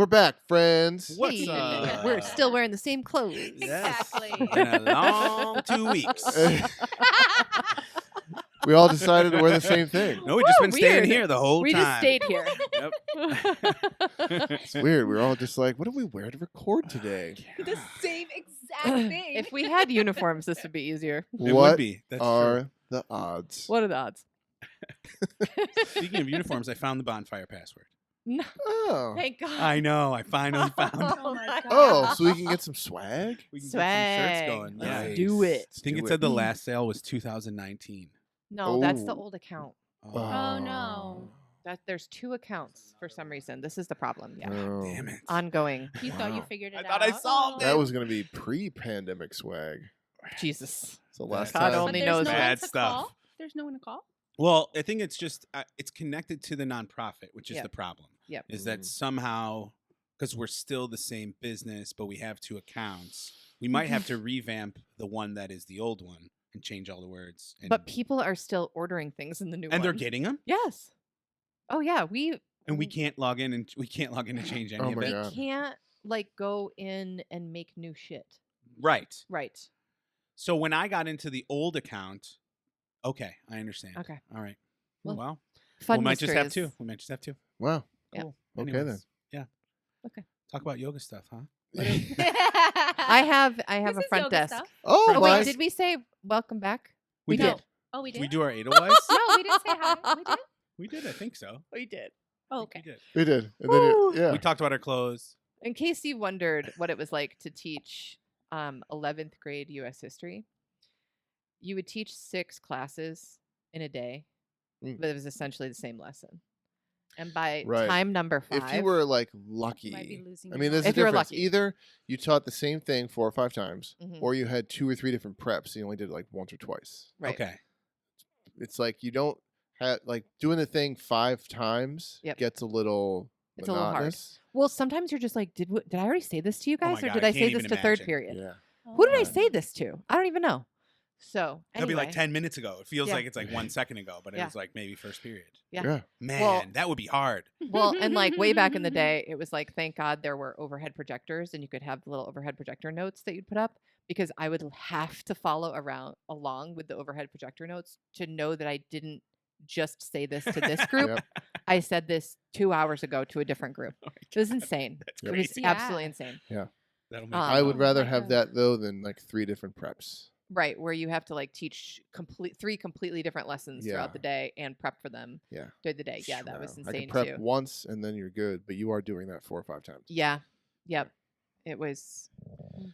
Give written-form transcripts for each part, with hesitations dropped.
We're back, friends. What's Hey, up? We're still wearing the same clothes. Yes. Exactly. Been a long 2 weeks. We all decided to wear the same thing. No, we just been Weird. staying here the whole We time. just stayed here. Yep. It's weird. We were all just like, what do we wear to record today? The same exact thing. If we had uniforms, this would be easier. It would What be. That's are the odds? What are the odds? true. Speaking of uniforms, I found the bonfire password. No. Oh. Thank God. I know. I finally found it. Oh my God. Oh, so we can get some swag? We can get some Swag. shirts going. Let's Yeah. do it. I think it Do said the last sale was 2019. No, that's the Oh. old account. Oh, no. There's 2 accounts for some reason. This is the problem. Yeah. Oh. Damn it. Ongoing. You thought you Wow. figured it I out. thought I solved That was going to be pre-pandemic swag. Jesus. So last God time. only But knows there's no bad one to stuff. call? There's no one to call? Well, I think it's just it's connected to the nonprofit, which is Yep. the problem. Yep. Is that somehow because we're still the same business, but we have 2 accounts, we might have to revamp the one that is the old one and change all the words. And, But people are still ordering things in the new one. and they're getting them, Yes. Oh yeah, and we can't log in and change any Oh of my it. God. can't like go in and make new shit. Right. Right. So when I got into the old account, okay, I understand. Okay. All right. Well, Well, Fun we might just have mysteries. 2. We might just have 2. Wow. Yeah. Cool. Okay, Anyways, then. Yeah. Okay. Talk about yoga stuff, huh? I have This a is front yoga desk. stuff. Oh, Oh my. wait, did we say welcome back? We did. did. Oh, we Did did? we do our Edelweiss? No, we didn't say hi. We did? We did. I think so. We did. Oh, I okay. think we did. We did. And then Woo. yeah. We talked about our clothes. In case you wondered what it was like to teach 11th grade U.S. history, you would teach 6 classes in a day, Mm. but it was essentially the same lesson. And by Right. time number 5, If you were like Might be lucky, losing I your mean, there's mind. a If you were difference. lucky. Either you taught the same thing 4 or 5 times, Mhm. or you had 2 or 3 different preps. You only did it like once or twice. right. Okay. It's like you don't have like doing the thing 5 times Yep. gets a little It's a little hard. monotonous. Well, sometimes you're just like, did I already say this to you Oh my guys, or God, did I I can't say this even to third imagine. period? Yeah. Who did I Oh. say this to? I don't even know. So It'll be like anyway, 10 minutes ago. It feels Yeah. like it's like 1 second ago, but it Yeah. was like maybe first period. Yeah. Yeah. Man, Well- that would be hard. Well, and like way back in the day, it was like, thank God there were overhead projectors and you could have the little overhead projector notes that you'd put up, because I would have to follow along with the overhead projector notes to know that I didn't just say this to this group. Yep. I said this 2 hours ago to a different group. Oh my It was God, insane. That's It was crazy. Yeah. absolutely insane. That'll make I would Oh rather my have God. that though than like 3 different preps. Right, where you have to like teach 3 completely different lessons Yeah. throughout the day and prep for them Yeah. during the day. Yeah, that was Wow. I insane can prep too. once and then you're good, but you are doing that 4 or 5 times. Yeah. Yep. It was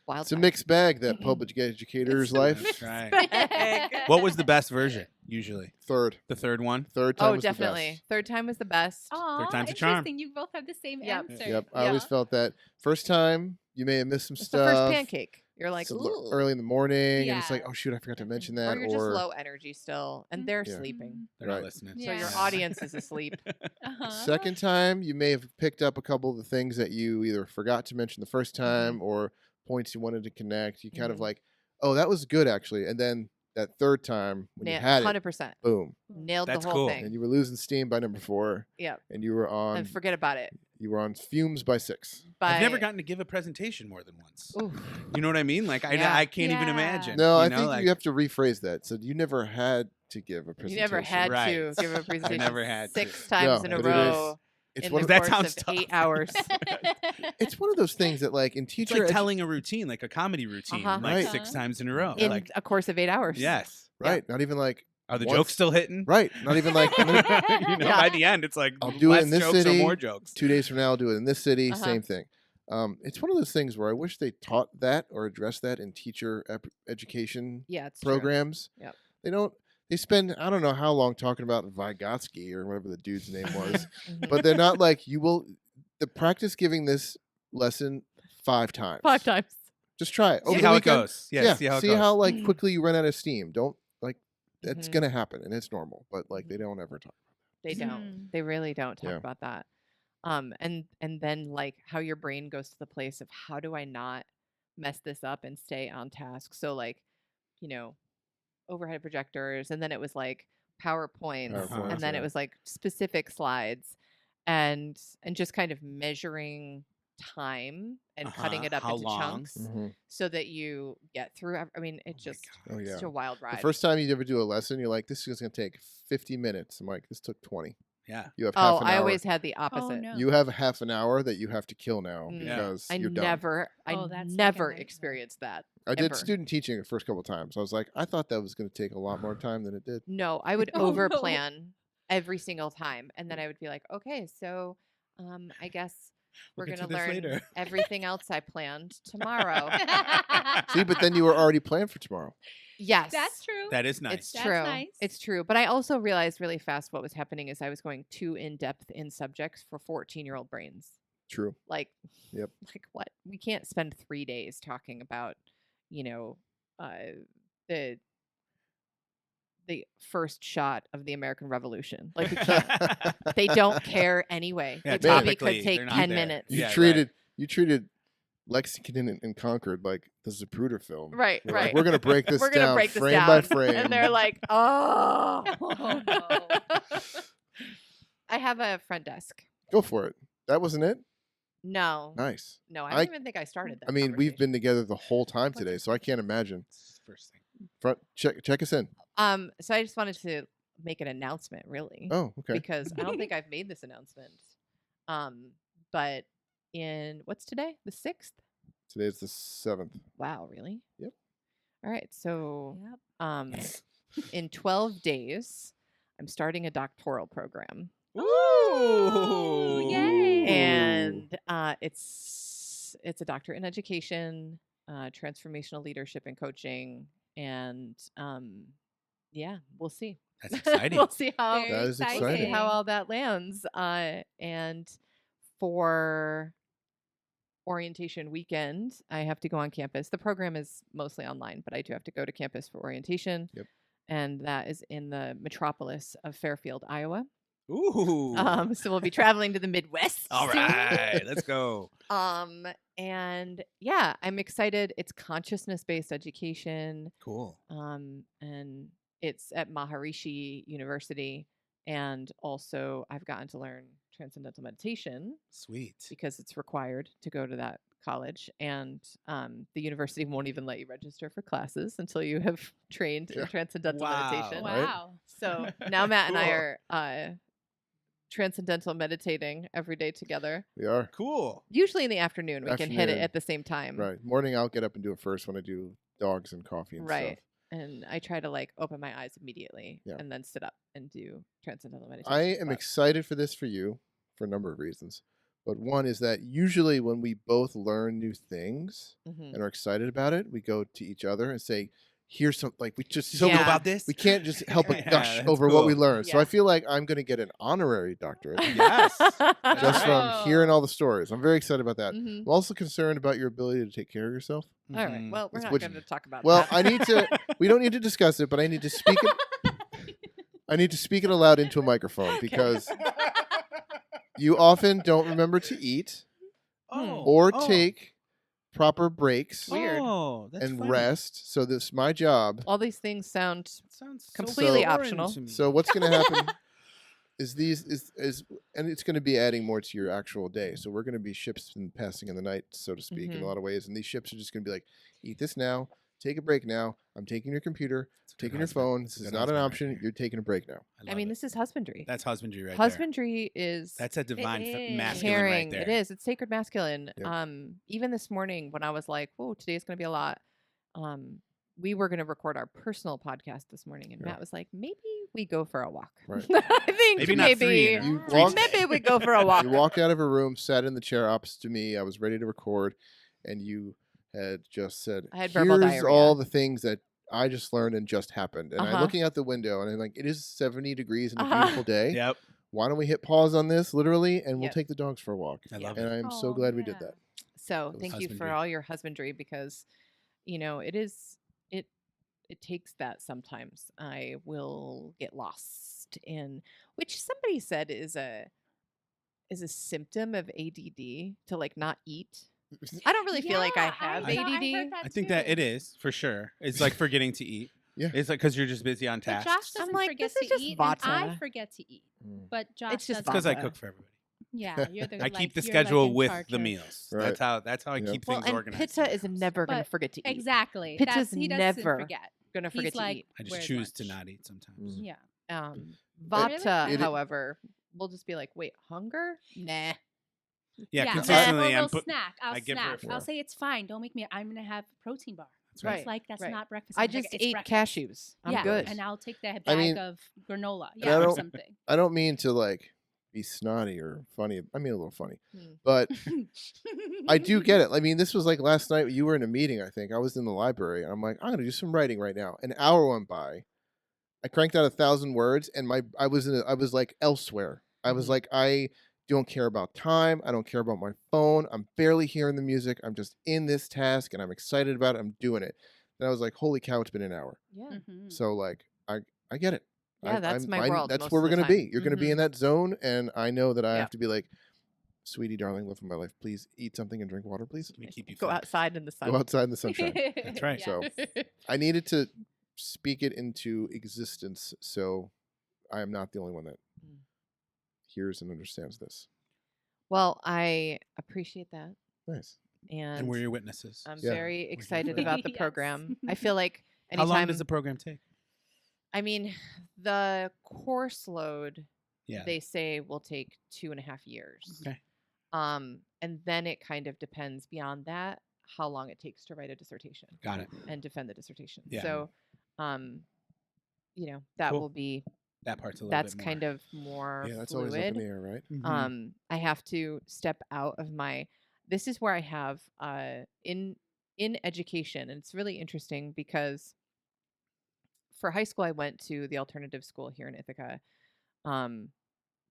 wild. It's a times. mixed bag, that public educator's life. That's right. What was the best version usually? Third. The third one? Third time Oh, was the definitely. best. Third time was the best. Aw, Third time's a charm. interesting. You both have the same Yep. answer. Yep. I always felt that. First time, you may have missed some It's stuff. the first pancake. You're like, It's a ooh. little early in the morning, and it's like, Yeah. oh shoot, I forgot to mention Or that. you're just low energy still, and they're Yeah. sleeping. They're Right. not listening. So your Yeah. audience is asleep. Uh-huh. Second time, you may have picked up a couple of the things that you either forgot to mention the first time or points you wanted to connect. You kind of Mhm. like, oh, that was good actually. And then that third time when you had it, 100%. boom, Nailed That's the whole cool. and thing. you were losing steam by number 4, Yep. and you were on And forget about it. fumes by 6. I've never By- gotten to give a presentation more than once. Oof. You know what I mean? Like Yeah. I can't even Yeah. imagine. No, you I know, think like, you have to rephrase that. So you never had to give a You presentation. never had Right. to give a presentation never had to. 6 times in a but it is- row It's in one the of, That course sounds of tough. 8 hours. it's one of those things that like in It's teacher like edu- telling a routine, like a comedy routine, Uh-huh. like Right. 6 times in a row. in like a course of 8 hours. yes. right, not even like Are the Once- jokes still hitting? right, not even like you know, Yeah. by the end, it's like I'll do it less in this jokes or city, more jokes. 2 days from now I'll do it in this city, Uh-huh. same thing. It's one of those things where I wish they taught that or addressed that in teacher education Yeah, it's true. programs. Yep. They don't. They spend I don't know how long talking about Vygotsky or whatever the dude's name was, Mhm. but they're not like you will. The practice giving this lesson 5 times. 5 times. Just try it. See Over the how it weekend. goes. Yeah, see how it goes. like quickly you run out of steam. Don't like that's Mhm. gonna happen and it's normal, but like they don't ever talk. They don't. Mm. They really don't talk Yeah. about that. And then like how your brain goes to the place of how do I not mess this up and stay on task? So like, you know, overhead projectors, and then it was like PowerPoints, PowerPoints, and then yeah. it was like specific slides, and just kind of measuring time and cutting it up How into long? chunks Mhm. so that you get through. I mean, it my just God. Oh, it's such yeah. a wild The ride. first time you ever do a lesson, you're like, this is going to take 50 minutes. I'm like, this took 20. Yeah. You have Oh, half an I hour. always had the opposite. no. You have half an hour that you have to kill now Mm. Yeah. because I you're done. never, Oh, that's like a never nightmare. experienced that. I did ever. student teaching the first couple of times. I was like, I thought that was going to take a lot more time than it did. No, I would Oh, no. over plan every single time, and then I would be like, okay, so I guess we're We'll get gonna to this learn later. everything else I planned tomorrow. See, but then you were already planned for tomorrow. Yes, That's true. That is nice. It's That's true. nice. It's true. But I also realized really fast what was happening is I was going too in depth in subjects for 14-year-old brains. True. Like, Yep. like what? We can't spend 3 days talking about, you know, the first shot of the American Revolution. Like we can't. They don't care anyway. Yeah, It probably topically, could take they're not 10 there. minutes. You Yeah, right. treated Lexington and Concord like the Zapruder film. Right, You're like, right. we're gonna break this We're gonna down break this frame down. by frame. And they're like, oh. Oh, no. I have a front desk. Go for it. That wasn't it. No, Nice. no, I I- don't even think I started that. I mean, we've been conversation. together the whole time What's today, it? so I can't imagine. It's the first thing. Front check us in. So I just wanted to make an announcement, really, Oh, okay. because I don't think I've made this announcement. But in what's today? The 6th? Today's the 7th. Wow, really? Yep. All right, so Yep. in 12 days, I'm starting a doctoral program. Ooh! Yay! And it's a doctorate in education, transformational leadership and coaching, and yeah, we'll see. That's exciting. We'll see how Very That is we'll see exciting. how all that lands. And for orientation weekend, I have to go on campus. The program is mostly online, but I do have to go to campus for orientation. Yep. And that is in the metropolis of Fairfield, Iowa. Ooh. So we'll be traveling to the Midwest. All right, let's go. And yeah, I'm excited. It's consciousness-based education. Cool. And it's at Maharishi University. And also I've gotten to learn transcendental meditation Sweet. because it's required to go to that college. And the university won't even let you register for classes until you have trained Yeah. in transcendental Wow. meditation. Right. Wow. So now Matt and I Cool. are transcendental meditating every day together. We are. Cool. Usually in the afternoon, we can hit it Afternoon. at the same time. Right. Morning, I'll get up and do it first when I do dogs and coffee and Right. stuff. And I try to like open my eyes immediately Yeah. and then sit up and do transcendental meditation. I am But- excited for this for you for a number of reasons. But one is that usually when we both learn new things Mhm. and are excited about it, we go to each other and say, here's some, like, we just, So Yeah. know about this? we can't just help but Yeah, gush that's over what we cool. learned. So Yeah. I feel like I'm going to get an honorary doctorate Yes. just right. from hearing all the stories. I'm very excited about that. Mhm. I'm also concerned about your ability to take care of yourself. All right. Mhm. Well, we're It's not what- going to talk about Well, that. I need to, we don't need to discuss it, but I need to speak it. I need to speak it aloud into a microphone because you often don't remember to eat Oh, or oh, take proper breaks Weird. Oh, that's and funny. rest. So this my job. All these things sound That sounds so completely foreign optional. to me. So what's going to happen is and it's going to be adding more to your actual day. So we're going to be ships and passing in the night, so to speak, in Mhm. a lot of ways. And these ships are just going to be like, eat this now, take a break now. I'm taking your computer, It's a good taking your husband. phone. It's This a is good not an husband right option. there. You're taking a break now. I mean, love it. this is husbandry. That's husbandry right Husbandry is there. That's a divine is. masculine caring. right there. It is. It's sacred masculine. Yep. Even this morning when I was like, "Oh, today's going to be a lot," we were going to record our personal podcast this morning, and Yeah. Matt was like, "Maybe we go for a walk." Right. I think Maybe not three, you know? You Three walked- maybe we go for a walk. You walked out of a room, sat in the chair opposite to me. I was ready to record, and you had just said, I had verbal "Here's diarrhea." all the things that I just learned and just happened." And I'm Uh-huh. looking out the window, and I'm like, "It is 70 degrees and a Uh-huh. beautiful day. Yep. Why don't we hit pause on this, literally, and we'll Yep. take the dogs for a walk?" I Yeah. love And it. I'm so Oh, glad we did yeah. that. So Those thank you for husbandry. all your husbandry because, it takes that sometimes. I will get lost in, which somebody said is a symptom of ADD to like not eat. I don't really feel like I Yeah, have I thought I ADD. heard that I think that too. it is for sure. It's like forgetting to eat. Yeah. It's like because you're just busy on But tasks. Josh doesn't like, forget this is to just eat, and I vodka. forget to eat. Mm. But Josh It's just doesn't. Because I vodka. cook for everybody. Yeah, you're the. I like, keep the you're, like, schedule in with charge the of- meals. Right. That's how I Yep. keep Well, things and organized. in pizza my is house. never going to But forget to eat. Exactly. Pizza's he doesn't never forget. Going to forget He's to like, eat. I just "Where's choose to lunch?" not eat sometimes. Mm. Yeah. Vata, It- however, will just be like, wait, hunger? Nah. Yeah, Or consistently. we'll I'm put, snack. I'll I give her- snack. Yeah. I'll say it's fine. Don't make me. I'm gonna have a protein bar. That's right. Right. It's like that's right. not breakfast. I I'm like, just "It's ate breakfast." cashews. I'm yeah, good. and I'll take the bag I mean, of granola. and Yeah, I or don't- something. I don't mean to like be snotty or funny. I mean a little funny, Hmm. but I do get it. I mean, this was like last night. You were in a meeting. I think I was in the library, and I'm like, I'm gonna do some writing right now. An hour went by. I cranked out 1,000 words, and I was like elsewhere. I was Mhm. like, I don't care about time. I don't care about my phone. I'm barely hearing the music. I'm just in this task, and I'm excited about it. I'm doing it. Then I was like, holy cow, it's been an hour. Yeah. Mhm. So like, I get it. Yeah, that's my world That's most where of we're the gonna time. be. You're gonna be Mhm. in that zone, and I know that I Yeah. have to be like, sweetie, darling, love of my life, please eat something and drink water, please. Let me keep you Go fed. outside in the sun. Go outside in the sunshine. That's right. So I needed to speak it into existence, so I am not the only one that Mm. hears and understands this. Well, I appreciate that. Nice. And And we're your witnesses. I'm Yeah. very here excited for that. about the Yes. program. I feel like How anytime, long does the program take? I mean, the course load, Yeah. they say will take 2.5 years. Okay. And then it kind of depends beyond that how long it takes to write a dissertation Got it. and defend the dissertation. Yeah. So, that Cool. will be That part's a little that's bit more. kind of more Yeah, that's fluid. always up in the air, right? Mhm. I have to step out of my. This is where I have in education, and it's really interesting because for high school I went to the alternative school here in Ithaca.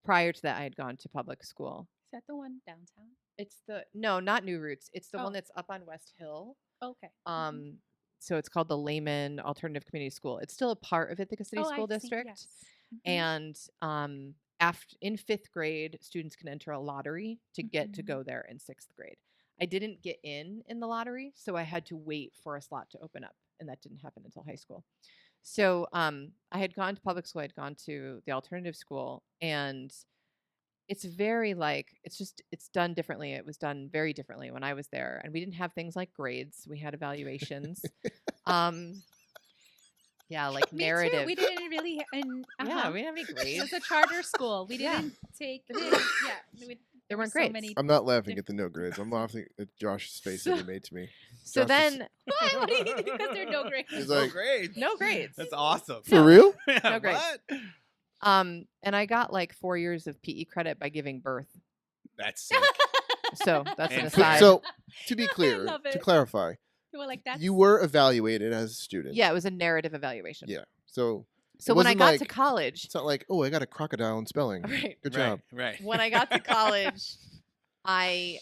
Prior to that, I had gone to public school. Is that the one downtown? It's not New Roots. It's the Oh. one that's up on West Hill. Okay. So it's called the Layman Alternative Community School. It's still a part of Ithaca City Oh, School I see, District. yes. Mhm. And after in 5th grade, students can enter a lottery to get to Mhm. go there in 6th grade. I didn't get in the lottery, so I had to wait for a slot to open up, and that didn't happen until high school. So I had gone to public school, I'd gone to the alternative school, and it's very like it's done differently. It was done very differently when I was there, and we didn't have things like grades. We had evaluations. Yeah, like Me narrative. too. We didn't really. And Yeah, we didn't have any It grades. was a charter school. We Yeah. didn't take. Yeah. There weren't so grades. many- I'm not laughing at the no grades. I'm laughing at Josh's face that he made to me. So Josh is- then, Why? What do you think? Because there are no grades. He's No like- grades. no grades. That's awesome. For real? Yeah, No grades. what? And I got like 4 years of PE credit by giving birth. That's sick. So that's an And aside. So to be I clear, love to it. clarify, You were like that. you were evaluated as a student. yeah, it was a narrative evaluation. Yeah. So So it when I wasn't got like- to college, it's not like, oh, I got a crocodile in spelling. right? Good job. Right. When I got to college, I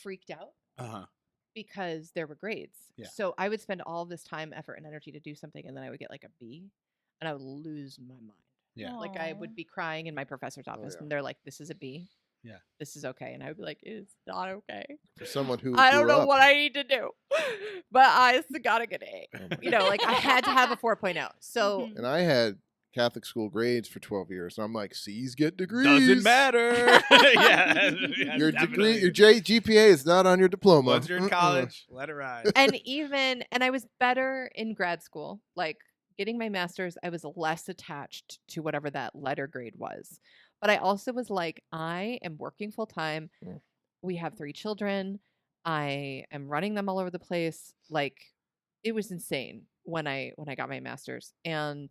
freaked out Uh-huh. because there were grades. Yeah. So I would spend all this time, effort, and energy to do something, and then I would get like a B, and I would lose my mind. Yeah. Like I Aw. would be crying in my professor's office, yeah. and they're like, "This is a B. Yeah. This is okay," and I would be like, "It's not okay. For someone who I don't grew know up- what I need to do, but I still gotta get an A." Oh my You know, like I had to have a 4.0. So Mhm. And I had Catholic school grades for 12 years. So I'm like, C's get degrees. Doesn't matter. yeah. Your definitely. degree, your GPA is not on your diploma. Once you're in Mm-mm. college, let it ride. and I was better in grad school. Like getting my master's, I was less attached to whatever that letter grade was. But I also was like, I am working full time. Mm. We have 3 children. I am running them all over the place. Like it was insane when I got my master's, and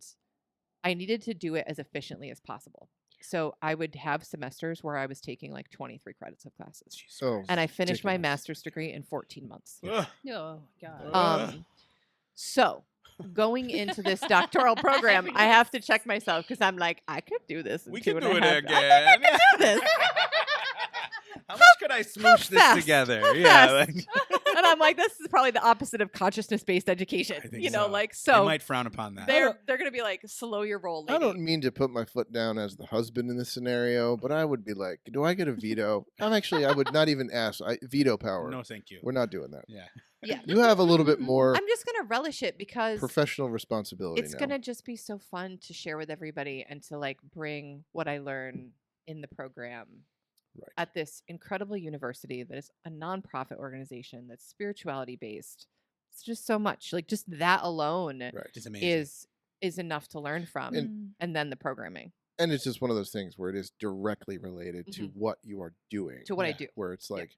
I needed to do it as efficiently as possible. So I would have semesters where I was taking like 23 credits of classes. Oh, And I finished my ridiculous. master's degree in 14 months. Ugh. Oh God. Ugh. So going into this doctoral program, I have to check myself because I'm like, I could do this. In We two can and do a it half- again. do this. How much could I smoosh this fast? together? How Yeah. fast? Like, And I'm like, this is probably the opposite of consciousness-based education. I think You know, so. like they so might frown upon that. they're gonna be like, slow your roll, lady. I don't mean to put my foot down as the husband in this scenario, but I would be like, do I get a veto? I would not even ask. Veto power. No, thank you. We're not doing that. Yeah. Yeah. You have a little bit more I'm just gonna relish it because professional responsibility it's now. gonna just be so fun to share with everybody and to like bring what I learn in the program Right. at this incredible university that is a nonprofit organization that's spirituality based. It's just so much. Like just that alone Right. It's amazing. is enough to learn from. And then the programming. And it's just one of those things where it is directly related to what you are doing. To what I Yeah. do. Where it's like,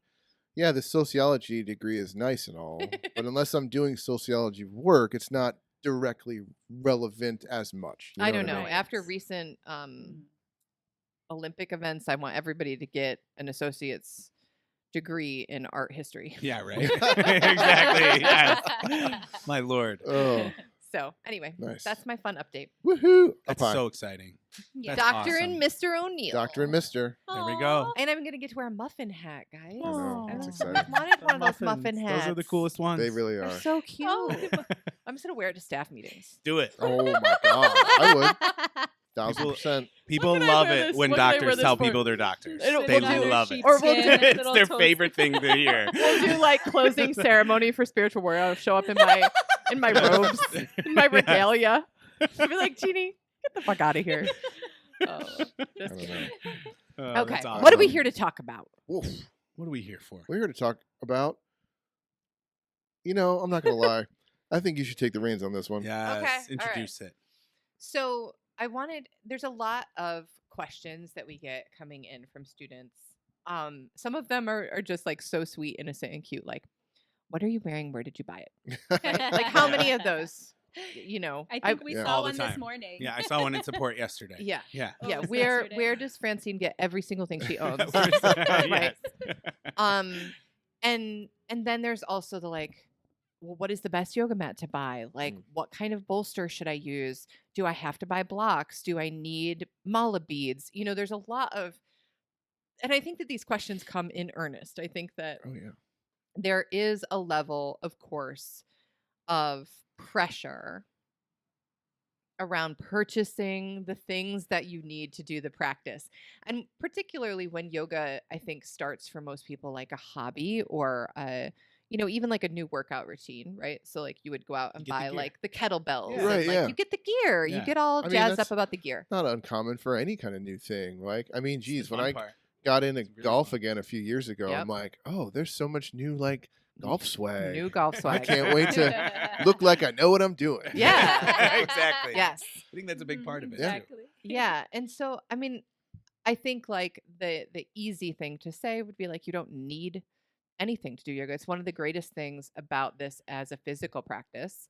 yeah, the sociology degree is nice and all, but unless I'm doing sociology work, it's not directly relevant as much. You I know don't what know. mean? After recent Olympic events, I want everybody to get an associate's degree in art history. Yeah, right. Exactly. Yes. My lord. Oh, So anyway, Nice. that's my fun update. woohoo! That's Up high. so exciting. Yeah. That's Dr. and awesome. Mr. O'Neill. Doctor and Mister. There we go. And I'm gonna get to wear a muffin hat, guys. I know. I've It's always exciting. wanted one of those muffin hats. Those are the coolest ones. They really They're are. so cute. Oh. I'm just gonna wear it to staff meetings. Do it. Oh my god, I would 1000%. People can I love wear it this? when What can I wear doctors this tell for? people they're doctors. It'll- They we'll do love it. Or we'll do- It's their favorite thing to hear. We'll do like closing ceremony for spiritual warrior. I'll show up in my robes, in my regalia. I'll be like, Jeannie, get the fuck out of here. Oh, I just don't kidding. know. Oh, Okay, that's what are we awesome. here to talk about? Woof. What are we here for? We're here to talk about. I'm not gonna lie. I think you should take the reins on this one. Yes. all right. Introduce it. So there's a lot of questions that we get coming in from students. Some of them are just like so sweet, innocent, and cute. Like, what are you wearing? Where did you buy it? Like, how many of those? I think we Yeah. saw All the one this time. morning. Yeah, I saw one in support yesterday. Yeah. Yeah. Oh, Yeah, it was where yesterday. does Francine get every single thing she owns? Yes. And then there's also the like, well, what is the best yoga mat to buy? Like, what kind of bolster should I use? Do I have to buy blocks? Do I need mala beads? There's a lot of, and I think that these questions come in earnest. I think that Oh yeah. there is a level, of course, of pressure around purchasing the things that you need to do the practice. And particularly when yoga, I think, starts for most people like a hobby or even like a new workout routine, right? So like you would go out and You get the buy gear. like the kettlebells. Yeah. and, Right, like, yeah. You get the gear. You Yeah. get all I mean, jazzed that's- up about the gear. Not uncommon for any kind of new thing. Like, I mean, It's the geez, when fun I part. got into It's really golf fun. again a few years ago, Yep. I'm like, oh, there's so much new like golf swag. New golf I swag. can't wait to look like I know what I'm doing. Yeah. Exactly. Yes. I think that's a big part of it. Yeah. too. Exactly. Yeah. And so, I mean, I think like the easy thing to say would be like, you don't need anything to do yoga. It's one of the greatest things about this as a physical practice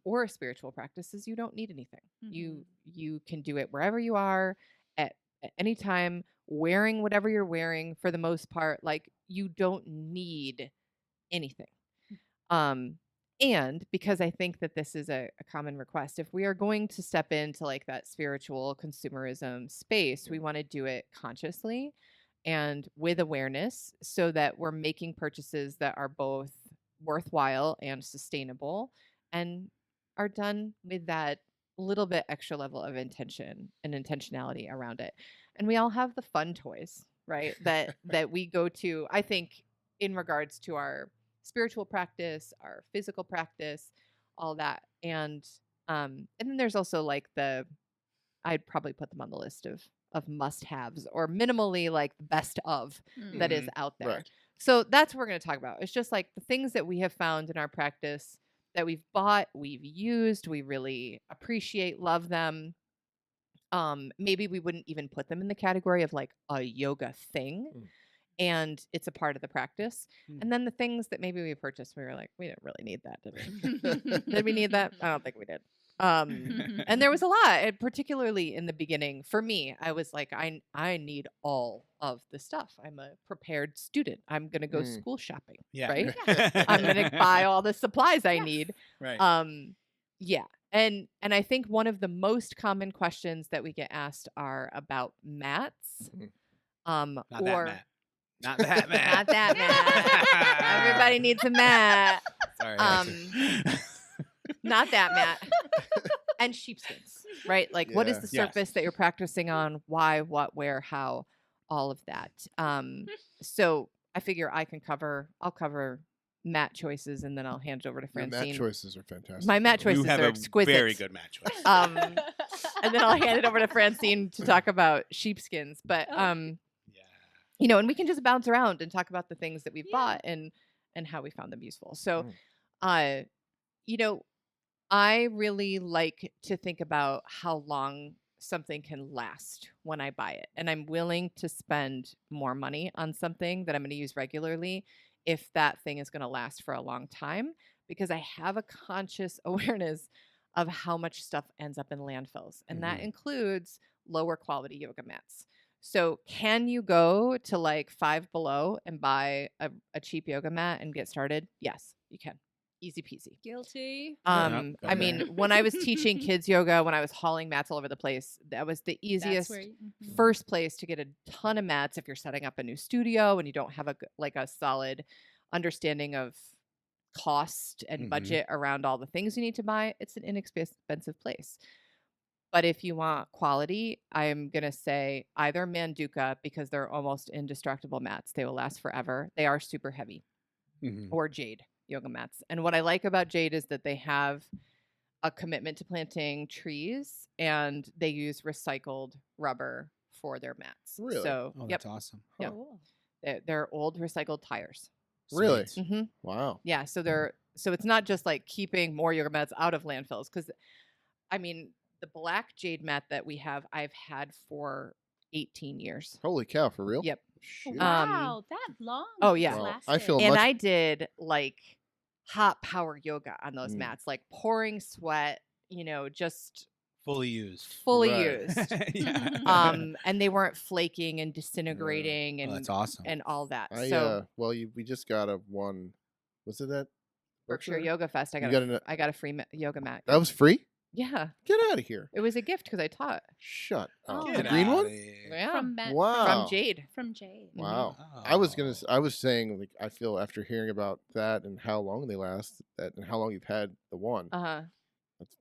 or a spiritual practice is you don't need anything. You can do it wherever you are at any time, wearing whatever you're wearing for the most part. Like you don't need anything. And because I think that this is a common request, if we are going to step into like that spiritual consumerism space, we want to do it consciously and with awareness so that we're making purchases that are both worthwhile and sustainable and are done with that little bit extra level of intention and intentionality around it. And we all have the fun toys, right? that we go to, I think, in regards to our spiritual practice, our physical practice, all that. And then there's also like I'd probably put them on the list of must-haves or minimally like the best of that is out there. Right. So that's what we're going to talk about. It's just like the things that we have found in our practice that we've bought, we've used, we really appreciate, love them. Maybe we wouldn't even put them in the category of like a yoga thing. And it's a part of the practice. And then the things that maybe we purchased, we were like, we didn't really need that, did we? Did we need that? I don't think we did. And there was a lot, and particularly in the beginning. For me, I was like, I need all of the stuff. I'm a prepared student. I'm going to go school shopping, Yeah. right? I'm going to buy all the supplies I need. Right. Yeah. And I think one of the most common questions that we get asked are about mats. Not or that Matt. Not that Matt. not that mat. Everybody needs a mat. Sorry. Not that mat. And sheepskins, right? Like, what is Yeah. the Yes. surface that you're practicing on? Why, what, where, how, all of that. So I figure I'll cover mat choices, and then I'll hand it over to Your mat Francine. choices are fantastic. My mat by the way. choices You have are a exquisite. very good match choice. And then I'll hand it over to Francine to talk about sheepskins. But Oh. Yeah. you know, and we can just bounce around and talk about the things that we've Yeah. bought and how we found them useful. So, Mm. you know, I really like to think about how long something can last when I buy it, and I'm willing to spend more money on something that I'm going to use regularly if that thing is going to last for a long time, because I have a conscious awareness of how much stuff ends up in landfills, and that Mhm. includes lower quality yoga mats. So, can you go to like Five Below and buy a cheap yoga mat and get started? Yes, you can. Easy peasy. Guilty. Yep, I mean, okay. when I was teaching kids yoga, when I was hauling mats all over the place, that was the That's easiest where first place to get a ton of mats if you're setting up a new studio and you don't have a solid understanding of cost and Mhm. budget around all the things you need to buy. It's an inexpensive place. But if you want quality, I'm going to say either Manduka, because they're almost indestructible mats. They will last forever. They are super heavy. Mhm. Or Jade yoga mats. And what I like about Jade is that they have a commitment to planting trees, and they use recycled rubber for their mats. Really? So, Oh, yep, that's awesome. Yep. Cool. they're old recycled tires. Really? Sweet. hmm Wow. Yeah, so it's not just like keeping more yoga mats out of landfills, because I mean, the black Jade mat that we have, I've had for 18 years. Holy cow! For real? Yep. Shoot. Wow, that long. oh, it's yeah. Wow. lasted. I feel And much- I did like hot power yoga on those Mm. mats, like pouring sweat, you know, just Fully used. fully Right. used. Yeah. And they weren't flaking and disintegrating Oh, and that's awesome. and all that. I So well, we just got a one. Was it that Berkshire Yoga Fest, I You got got I got a free yoga mat. That was free? Yeah, Get out of here! it was a gift because I taught. Shut up. Oh, The Get green outta one? here. Yeah, From Wow. from Jade. From Jade. Wow. Oh. I was saying, like, I feel after hearing about that and how long they last, that and how long you've had the one. Uh-huh.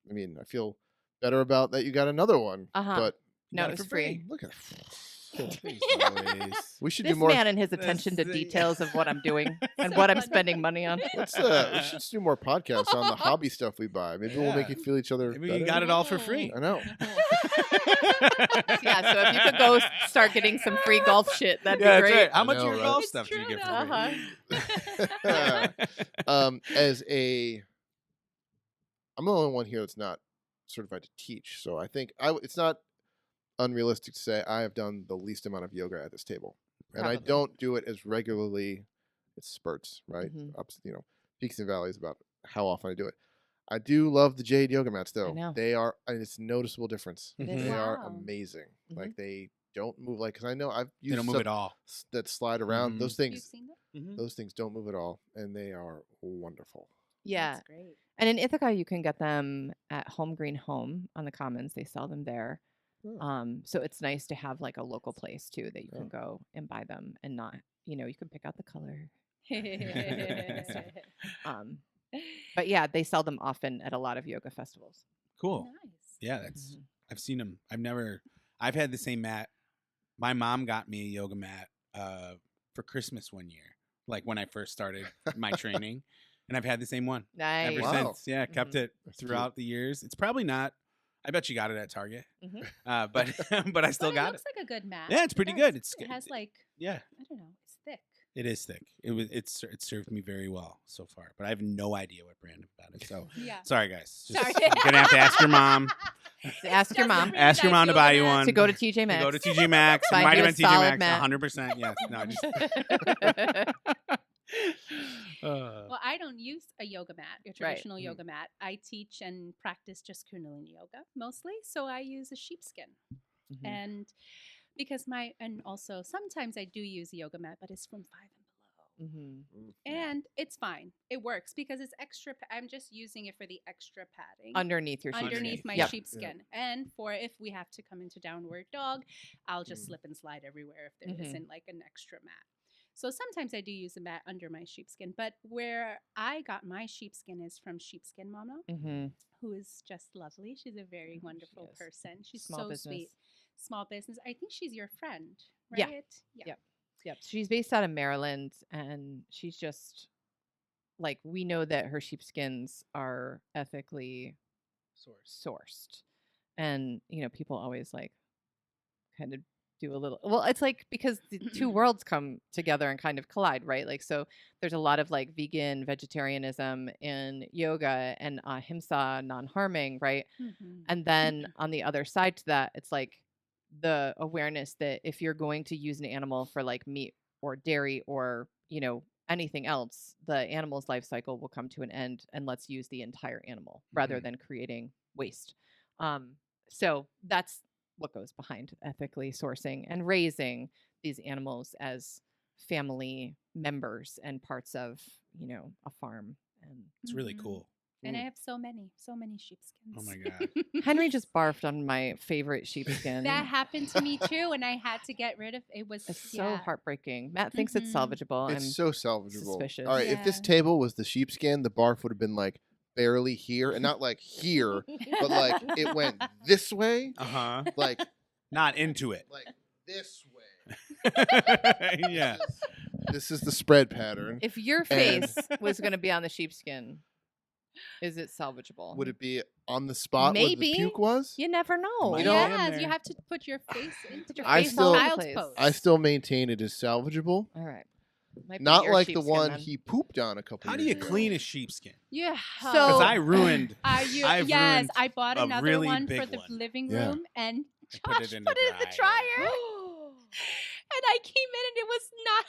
I mean, I feel better about that you got another one. Uh-huh. But You No, got it was for free. look at Please, Louise. we should This do more. man and his That's attention to the- details of what I'm doing and So what I'm funny. spending money on. Let's we should do more podcasts on the hobby stuff we buy. Maybe we'll make Yeah. you feel each other Maybe better. you got it all for free. I know. Yeah, so if you could go start getting some free golf shit, that'd Yeah, be that's great. right. How I much know, of your right? golf It's stuff do you true get for though. Uh-huh. free? As I'm the only one here that's not certified to teach, so I think it's not unrealistic to say I have done the least amount of yoga at this table, and I Probably. don't do it as regularly. It's spurts, right? Mhm. Ups, peaks and valleys about how often I do it. I do love the Jade yoga mats, though. know. They are, and it's a noticeable difference. It Mhm. is. They are Wow. amazing. Mhm. Like they don't move because I know I've used They don't move stuff at all. that slide around. Mhm. Those You've things, seen that? Mhm. those things don't move at all, and they are wonderful. Yeah. That's great. And in Ithaca, you can get them at Home Green Home on the Commons. They sell them there. Oh. So it's nice to have like a local place too that you Yeah. can go and buy them and not, you can pick out the color. But yeah, they sell them often at a lot of yoga festivals. Cool. Nice. Yeah, that's. Mhm. I've seen them. I've had the same mat. My mom got me a yoga mat for Christmas one year, like when I first started my training, and I've had the same one Nice. ever Wow. since. Yeah, kept Mhm. it That's cute. throughout the years. It's probably not. I bet you got it at Target, Mhm. but but I still But got it it. looks like a good mat. Yeah, it's pretty does. good. It's It has like Yeah, I don't know. It's thick. it is thick. It served me very well so far, but I have no idea what brand about it. So Yeah. sorry, guys. Just, Sorry. You're gonna have to ask your mom. Ask your mom Really Ask your nice mom to yoga buy you mat. one. to go to TJ To Maxx. go to TJ Maxx. Find Might you have a been TJ solid Maxx. mat. 100%. Yes. No, just. Well, I don't use a yoga mat, a traditional Mm. yoga mat. I teach and practice just Kundalini yoga mostly, so I use a sheepskin. Mhm. And because and also sometimes I do use a yoga mat, but it's from 5 and below. Mhm. And it's fine. It works because it's extra. I'm just using it for the extra padding Underneath your sheepskin. underneath my Yep. sheepskin. And for if we have to come into downward dog, I'll just slip and slide everywhere if there Mhm. not like an extra mat. So sometimes I do use a mat under my sheepskin, but where I got my sheepskin is from Sheepskin Mama, Mhm. who is just lovely. She's a very She wonderful is. person. She's Small so business. sweet. Small business. I think she's your friend, Yeah. right? Yep. Yep. She's based out of Maryland, and she's just like we know that her sheepskins are ethically sourced, and people always like kind of do a little, well, it's like because the two worlds come together and kind of collide, right? Like, so there's a lot of like vegan vegetarianism in yoga and ahimsa, non-harming, right? Mhm. And then on the other side to that, it's like the awareness that if you're going to use an animal for like meat or dairy or anything else, the animal's life cycle will come to an end, and let's use the entire animal rather than creating waste. So that's what goes behind ethically sourcing and raising these animals as family members and parts of a farm. And It's really Mhm. cool. And I have so many sheepskins. Oh my God. Henry just barfed on my favorite sheepskin. That happened to me too, and I had to get rid of it. Was It's so yeah. heartbreaking. Matt thinks it's Mhm. salvageable. It's I'm so salvageable. suspicious. All right, if this Yeah. table was the sheepskin, the barf would have been like barely here, and not like here, but like it went this way, Uh-huh. like Not into it. like this way. Yeah. This is the spread pattern. If your And- face was going to be on the sheepskin, is it salvageable? Would it be on the spot where Maybe. the puke was? You never know. Might know- be in Yes, there. you have to put your face into your I face still- all over the child's place. pose. I still maintain it is salvageable. All right. Might be Not your like the sheepskin one then. he pooped on a couple How do years you ago. clean a sheepskin? Yeah. So- Because I ruined. I've ruined I bought a another really one big for the one. living Yeah. room, and I Josh put it in the dryer. dryer. And I came in and it was not.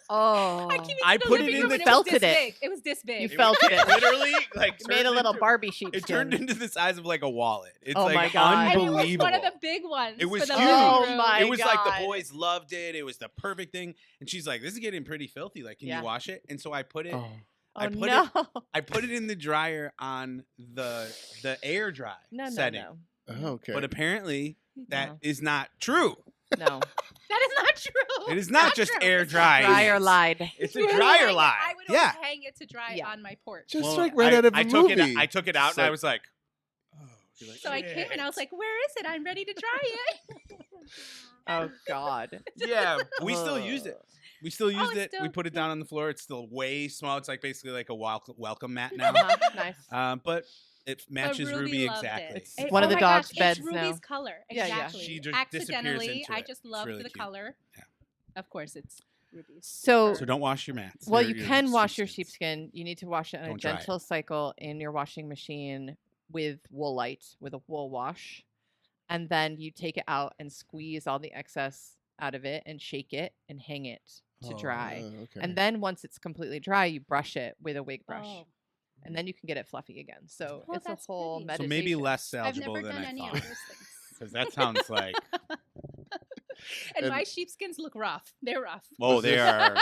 Oh. I came into I the put it living in room the- and Felt it was this it. big. It was this big. You felt it. Literally, like You made a turned little into- Barbie sheepskin. It turned into the size of like a wallet. It's Oh like my God. And it unbelievable. was one of the big ones. It was for the huge. living Oh room. my It was like God. the boys loved it. It was the perfect thing. And she's like, "This is getting pretty filthy. Like, can Yeah. you wash it?" And so I put it. Oh. Oh I put no. I put it in the dryer on the air dry No, setting. no, Oh, okay. But apparently that No. is not true. no. That is not true. It is not just true. air It's dry. Dryer lied. It's a You would dryer hang it- lie. I would Yeah. always hang it to dry Yeah. on my porch. Just Well, like right out of a I took movie. it. I took it out It's and I like- was like, "Oh." She's like, So I came and I was "Shit." like, "Where is it? I'm ready to dry it." Oh God. "Yeah, we still used it. We still used it's it. We still- put it down on the floor. It's still way small. It's like basically like a welcome mat now. Nice. But it matches Ruby Ruby loved it. exactly. It's It- one of oh the my dog's gosh, beds it's now. Ruby's color. Yeah, yeah. Exactly. She just disappears Accidentally, into I it. just It's loved really the cute. color. Yeah. Of course, it's Ruby's. So So don't wash your mats. well, Your- you your can wash your sheepskins. sheepskin. You need to wash it on a Don't dry it. gentle cycle in your washing machine with Woolite, with a wool wash. And then you take it out and squeeze all the excess out of it and shake it and hang it to Oh, dry. Oh, okay. And then once it's completely dry, you brush it with a wig brush. Oh. And then you can get it fluffy again. So Oh, it's a that's whole pretty. So So meditation. maybe less I've salvageable never than done I any thought. of those things. Because that sounds like, And And- my sheepskins look rough. They're rough. oh, Was they this- are.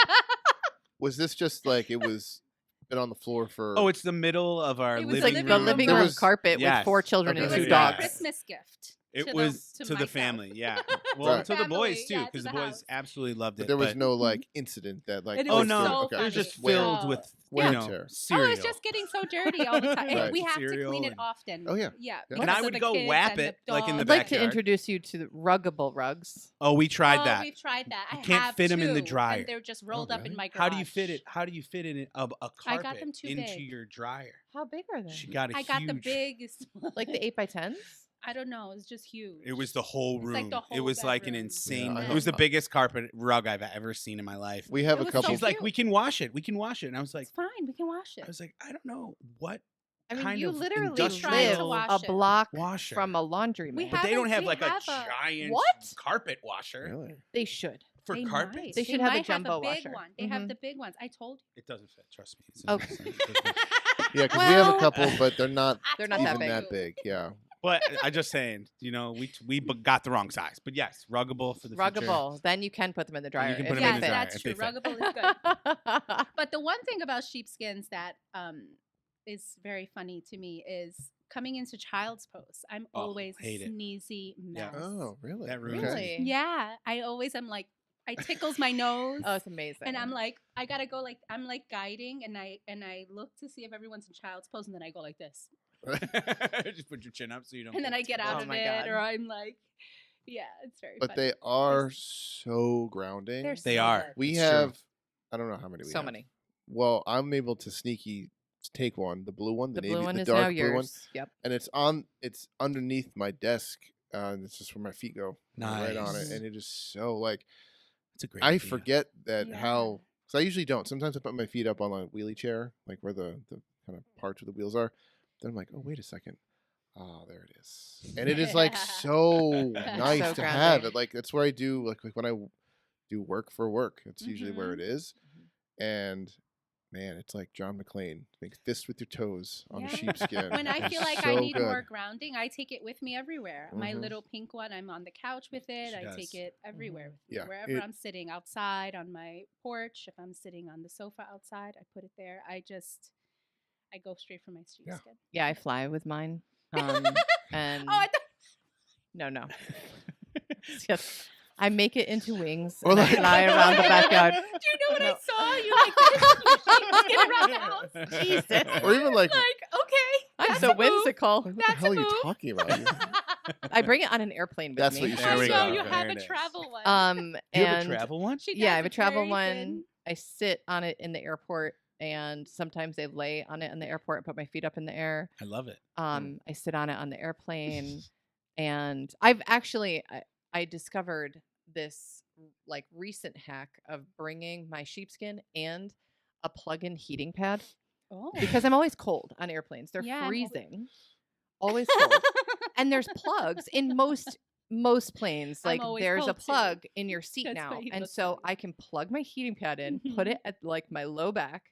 Was this just like it was been on the floor for? Oh, it's the middle of our It was It's living like room. the living There room was- carpet Yes. with 4 children Okay. and It 2 was Yeah. a dogs. Christmas gift. It to was the, to the myself. family, yeah. Well, Right. to the boys Family, too, yeah, to because the the boys house. absolutely loved it. but there was but- no like incident that like. And it Oh was no, so it was just funny. filled Oh. with Wear you and know tear. Oh, cereal. it's just getting so dirty all the time. And Right. we have to Cereal clean it and- often. Oh, yeah. Yeah. Yeah. And because I of would the go kids whap and the it, like, in the I'd dogs. like to backyard. introduce you to the ruggable rugs. Oh, we tried Oh, that. we've tried that. I You can't have fit 'em in the two, dryer. And they're just rolled up in really? my garage. How do you fit it? How do you fit in a I carpet got them too into big. your dryer? How big are they? She got a I huge. got the biggest. Like the 8x10s? I don't know. It's just huge. It was the whole It's room. like the It whole was like an bedroom. insane. Yeah, I it was the hope- biggest carpet rug I've ever seen in my life. We have It a was couple. so She's like, cute. we can wash it. We can wash it. And I was like, It's fine. We can wash it. I was like, I don't know what I mean, kind you of literally industrial Try to live wash a it. block washer. from a laundromat. We But they don't have we like a have giant What? carpet washer Really? They should. for They carpets. might. They should have a might jumbo big washer. one. They have Mhm. the big ones. I told It doesn't fit. Trust me. It's Okay. Yeah, because we have a Well- couple, but they're not They're not even that big. that big. Yeah. But I'm just saying, got the wrong size. But yes, ruggable for the future. Ruggable. Then you can put them in the dryer. can if put 'em they in the fit. dryer that's if true. they fit. Ruggable is good. But the one thing about sheepskins that is very funny to me is coming into child's pose. I'm Oh, always a hate it. sneezy Yeah. mess. Oh, really? That ruins Okay. Really? Yeah, I always am like, I tickles my nose. Oh, it's amazing. And I'm like, I gotta go like I'm like guiding, and I look to see if everyone's in child's pose, and then I go like this, Just put your chin up so you don't. and then I get out Oh of my it, God. or I'm like, yeah, it's very. But funny. they are so grounding. They're They so are. good. We It's true. have, I don't know how many we so have. many. well, I'm able to sneaky take one, the blue one, The navy, blue one the is dark now blue yours. one, Yep. and it's underneath my desk. And it's just where my feet go, right on it, Nice. and it is so like It's a great I idea. forget that Yeah. how because I usually don't. Sometimes I put my feet up on a wheelie chair, like where the kind of parts where the wheels are. Then I'm like, oh wait a second. Oh, there it is. And it is like Yeah. so nice So to have grounding. it. Like that's where I do like when I do work for work. It's usually where Mm-hmm. it is. And man, it's like John McClane. Make fists with your toes on Yeah. the sheepskin. When I It's feel like so I need good. more grounding, I take it with me everywhere. My Mhm. little pink one, I'm on the couch with it. She I does. take it everywhere with me. Yeah, Wherever it- I'm sitting, outside, on my porch, if I'm sitting on the sofa outside, I put it there. I go straight for my sheepskin. Yeah, I fly with mine. And Oh, I thought no. Yes. I make it into wings Or and like- I fly around the backyard. Do you know what No. I saw? You like this? You sheepskin around the house. Jesus. Or even like, Like, okay. I'm that's so a move. whimsical. what the That's hell a are you move. talking about? I bring it on an airplane with That's me. what you should I There we know go. you There have it a is. travel one. Do you have a And travel one? She yeah, I does, have a it's travel very one. good. I sit on it in the airport, and sometimes I lay on it in the airport, put my feet up in the air. I love it. I sit on it on the airplane, and I've actually I discovered this like recent hack of bringing my sheepskin and a plug-in heating pad Oh. because I'm always cold on airplanes. They're Yeah, I'm always- freezing, always cold, and there's plugs in most planes. I'm Like always there's a cold, too. plug in your seat That's now, why he and looks so funny. I can plug my heating pad in, put Mhm. it at like my low back,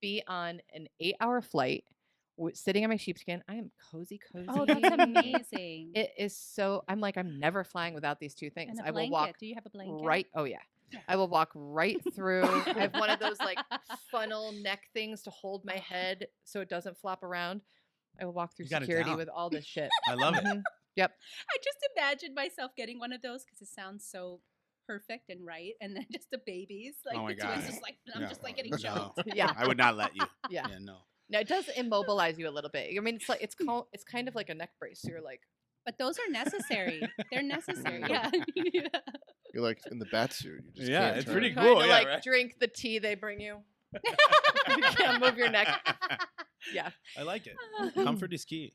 be on an 8-hour flight, sitting on my sheepskin. I am cozy. Oh, that's amazing. It is so. I'm like, I'm never flying without these two things. And a I will blanket. walk Do you have a blanket? right. Oh yeah, Yeah. I will walk right through. I have one of those like funnel neck things to hold my head so it doesn't flop around. I will walk through You got it security down. with all this shit. I love it. Mhm. Yep. I just imagined myself getting one of those because it sounds so perfect and right, and then just the babies, like Oh my the twins, God. just like I'm Yeah. just like getting No. choked. Yeah. I would not let you. Yeah. Yeah, no. No, it does immobilize you a little bit. I mean, it's like it's kind of like a neck brace. So you're like, But those are necessary. They're necessary. Yeah. You're like in the bat suit. You just Yeah, can't it's turn. pretty trying cool, to yeah, like right. drink the tea they bring you. You can't move your neck. Yeah. I like it. Comfort is key.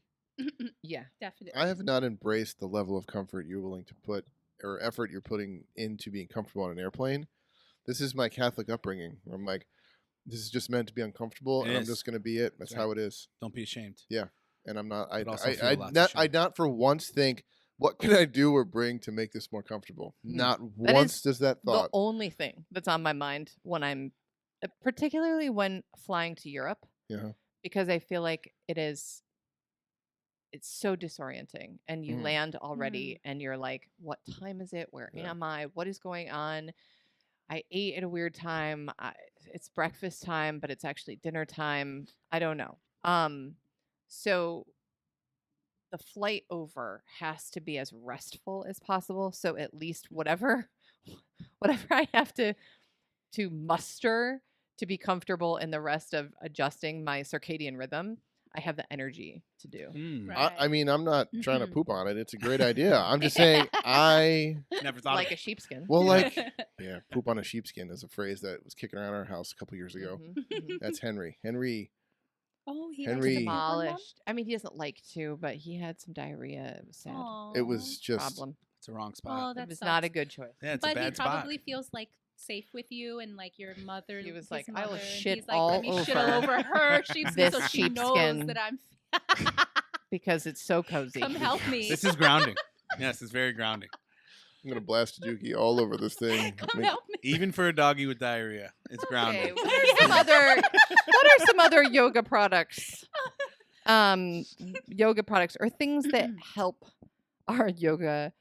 Yeah. Definitely. I have not embraced the level of comfort you're willing to put or effort you're putting into being comfortable on an airplane. This is my Catholic upbringing. Where I'm like, this is just meant to be uncomfortable, It and I'm is. just going to be it. That's That's how it is. Don't be ashamed. And I'm not. I But also feel I lots of not. I shame. not for once think, what can I do or bring to make this more comfortable? Not That once is does that The thought. only thing that's on my mind when I'm, particularly when flying to Europe, Yeah. because I feel like it's so disorienting, and you Mhm. land already, and you're like, what time is it? Where Yeah. am I? What is going on? I ate at a weird time. It's breakfast time, but it's actually dinner time. I don't know. So the flight over has to be as restful as possible. So at least whatever I have to muster to be comfortable in the rest of adjusting my circadian rhythm, I have the energy to do. Mm. Right. I mean, I'm not trying to Mhm. poop on it. It's a great idea. I'm just saying, I Never thought Like of a it. sheepskin. well, like, yeah, poop on a sheepskin is a phrase that was kicking around our house a couple years ago. Mhm, mhm. That's Henry. Henry. Oh, he Henry- likes to poop on them? Demolished. I mean, he doesn't like to, but he had some diarrhea. It was sad. It was just. Problem. It's a wrong Oh, spot. that It was not a sucks. good choice. Yeah, it's But a bad he spot. probably feels like safe with you and like your mother. He was his like, "I will mother, and shit he's like, all let me shit all over over her sheepskin so this she knows sheepskin." that I'm. Because it's so cozy. Come help me. This is grounding. Yes, it's very grounding. I'm gonna blast Dookie all over this thing. Come Make- help me. Even for a doggy with diarrhea, it's Okay, grounding. what are some other yoga products? Yoga products or things that help our yoga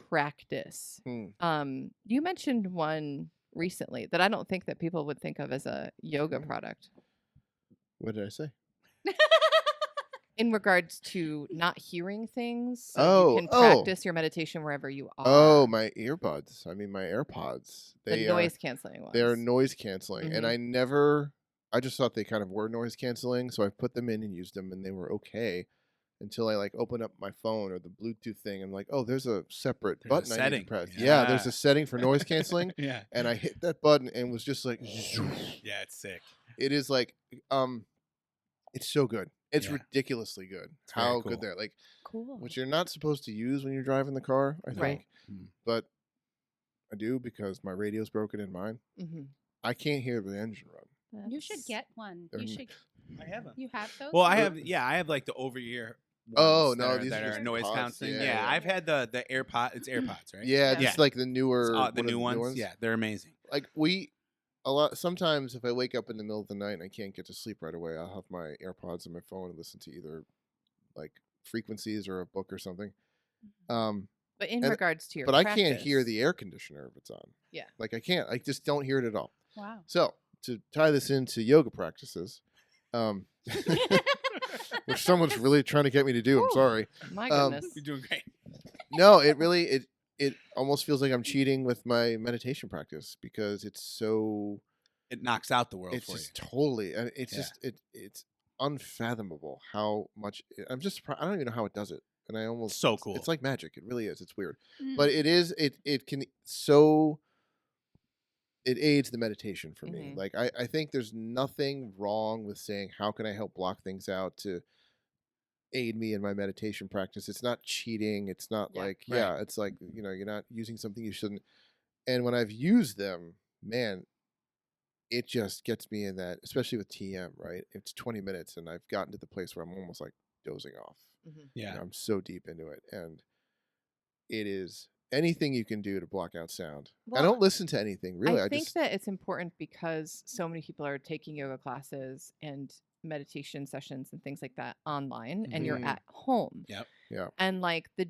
practice. Hmm. You mentioned one recently that I don't think that people would think of as a yoga product What did I say? in regards to not hearing things. So Oh, you can oh. practice your meditation wherever you are. Oh, my earbuds. I mean, my AirPods. the They noise canceling ones. They're noise canceling, and Mhm. I just thought they kind of were noise canceling, so I put them in and used them, and they were okay until I like opened up my phone or the Bluetooth thing. I'm like, oh, there's a separate There's a button I need setting. to press. Yeah, there's Yeah. a setting for noise canceling, Yeah. and I hit that button and was just like, Yeah, it's sick. it is like it's so good. It's Yeah. ridiculously good. It's very How cool. good they're like, Cool. which you're not supposed to use when you're driving the car, I No. think. Mm. But I do because my radio's broken in mine. Mm-hmm. I can't hear the engine run. You should get one. They're You n- should. I have them. You have those? Well, I have like the over ear. Oh, no, these that are are just noise pods. canceling. Yeah, Yeah, yeah. I've had the AirPod. It's AirPods, right? Yeah, Yeah. just like the newer, It's, what the are new ones. Yeah, they're amazing. Like sometimes if I wake up in the middle of the night and I can't get to sleep right away, I'll have my AirPods on my phone and listen to either like frequencies or a book or something. But in and- regards to your But I can't hear practice- the air conditioner if it's on. Yeah. Like I can't. I just don't hear it at all. Wow. So to tie this into yoga practices, which someone's really trying to get me to do. I'm Ooh. sorry. My um, goodness. You're doing great. No, it really it almost feels like I'm cheating with my meditation practice because it's so It knocks out the world it's for just totally and it's Yeah. just it's unfathomable how much I'm just I don't even know how it does it. And I almost So cool. It's like magic. It really is. It's weird. Mm. But it is it can so it aids the meditation for me. Mhm. Like I think there's nothing wrong with saying how can I help block things out to aid me in my meditation practice. It's not cheating. It's not Yeah. like Right. yeah, it's like you're not using something you shouldn't. And when I've used them, man, it just gets me in that, especially with TM, right? It's 20 minutes and I've gotten to the place where I'm almost like dozing off. Mhm. Yeah. I'm so deep into it, and it is anything you can do to block out sound. I Well, don't listen to anything really. I I think just that it's important because so many people are taking yoga classes and meditation sessions and things like that online, and you're Mhm. at home. Yep. Yeah. And like the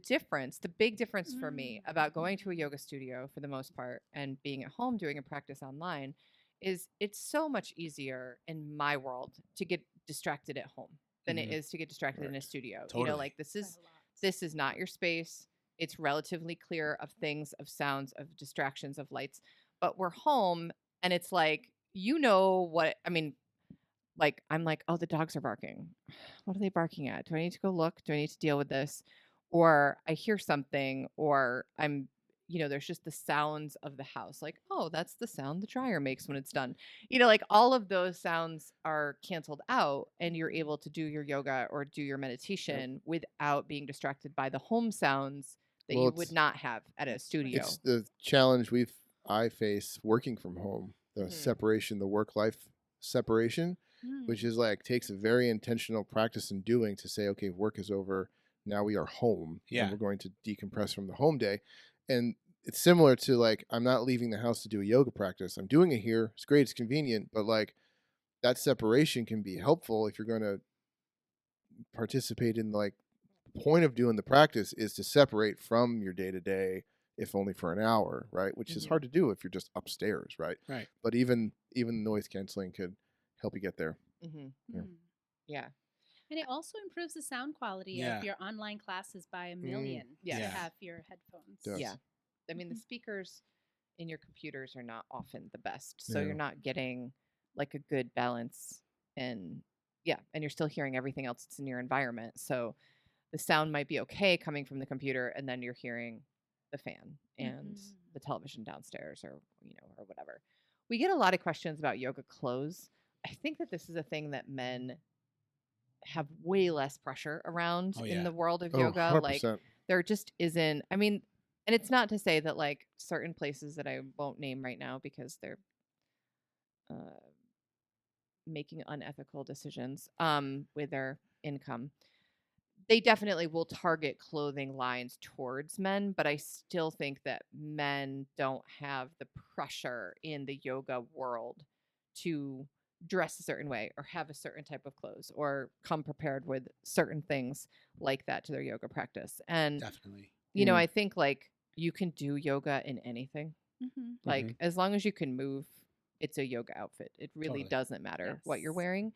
big difference for me Mm. about going to a yoga studio for the most part and being at home doing a practice online is it's so much easier in my world to get distracted at home than it Mhm. is to get distracted in a Right. studio. Totally. Like this By is a lot. this is not your space. It's relatively clear of things, of sounds, of distractions, of lights. But we're home and it's like, what I mean, like I'm like, oh, the dogs are barking. What are they barking at? Do I need to go look? Do I need to deal with this? Or I hear something, or I'm, there's just the sounds of the house. Like, oh, that's the sound the dryer makes when it's done. Like all of those sounds are canceled out, and you're able to do your yoga or do your meditation without being distracted by the home sounds that Well, you it's- would not have at a studio. it's the challenge I face working from home, the Mhm. separation, the work-life separation, Mm. which is like takes a very intentional practice in doing to say, okay, work is over. Now we are home. Yeah. And we're going to decompress from the home day. And it's similar to like, I'm not leaving the house to do a yoga practice. I'm doing it here. It's great. It's convenient. But like that separation can be helpful if you're going to participate in like point of doing the practice is to separate from your day to day, if only for an hour, right? Which is Mhm. hard to do if you're just upstairs, right? Right. But even noise canceling could help you get there. Mm-hmm. Yeah. Mm. Yeah. And it also improves the sound quality Yeah. of your online classes by a million Yes. to Yeah. have your headphones. Does. Yeah. I mean, the Mhm. speakers in your computers are not often the best. So Yeah. you're not getting like a good balance and you're still hearing everything else that's in your environment. So the sound might be okay coming from the computer, and then you're hearing the fan and Mhm. the television downstairs or or whatever. We get a lot of questions about yoga clothes. I think that this is a thing that men have way less pressure around Oh, in yeah. the world of Oh, yoga. 100%. Like there just isn't. I mean, and it's not to say that like certain places that I won't name right now because they're making unethical decisions with their income. They definitely will target clothing lines towards men, but I still think that men don't have the pressure in the yoga world to dress a certain way or have a certain type of clothes or come prepared with certain things like that to their yoga practice. And Definitely. I think like you can do yoga in anything. Mhm. Like as long as you can move, it's a yoga outfit. It really Totally. doesn't matter what you're Yes. wearing.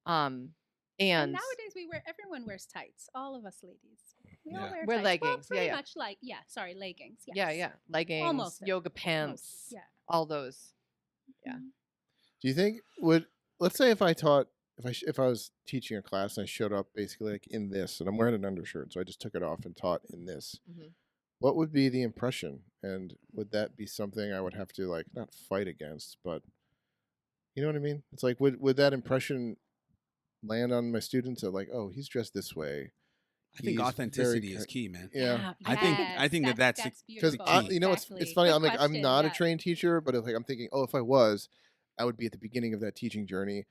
And And nowadays everyone wears tights. All of us ladies. We all Yeah. wear Wear tights. leggings. Well, Yeah, pretty yeah. much like leggings. Yes. yeah, leggings, Almost yoga pants, Most, yeah. all those. Yeah. Mhm. Do you think let's say if I was teaching a class and I showed up basically like in this and I'm wearing an undershirt, so I just took it off and taught in this. Mhm. What would be the impression? And would that be something I would have to like not fight against, but You know what I mean? It's like, would that impression land on my students of like, oh, he's dressed this way? I think He's authenticity very is key, man. Yeah. I think that's Because beautiful. you know, Exactly. it's funny. Good I'm like, I'm question, not a yeah. trained teacher, but it's like I'm thinking, oh, if I was, I would be at the beginning of that teaching journey.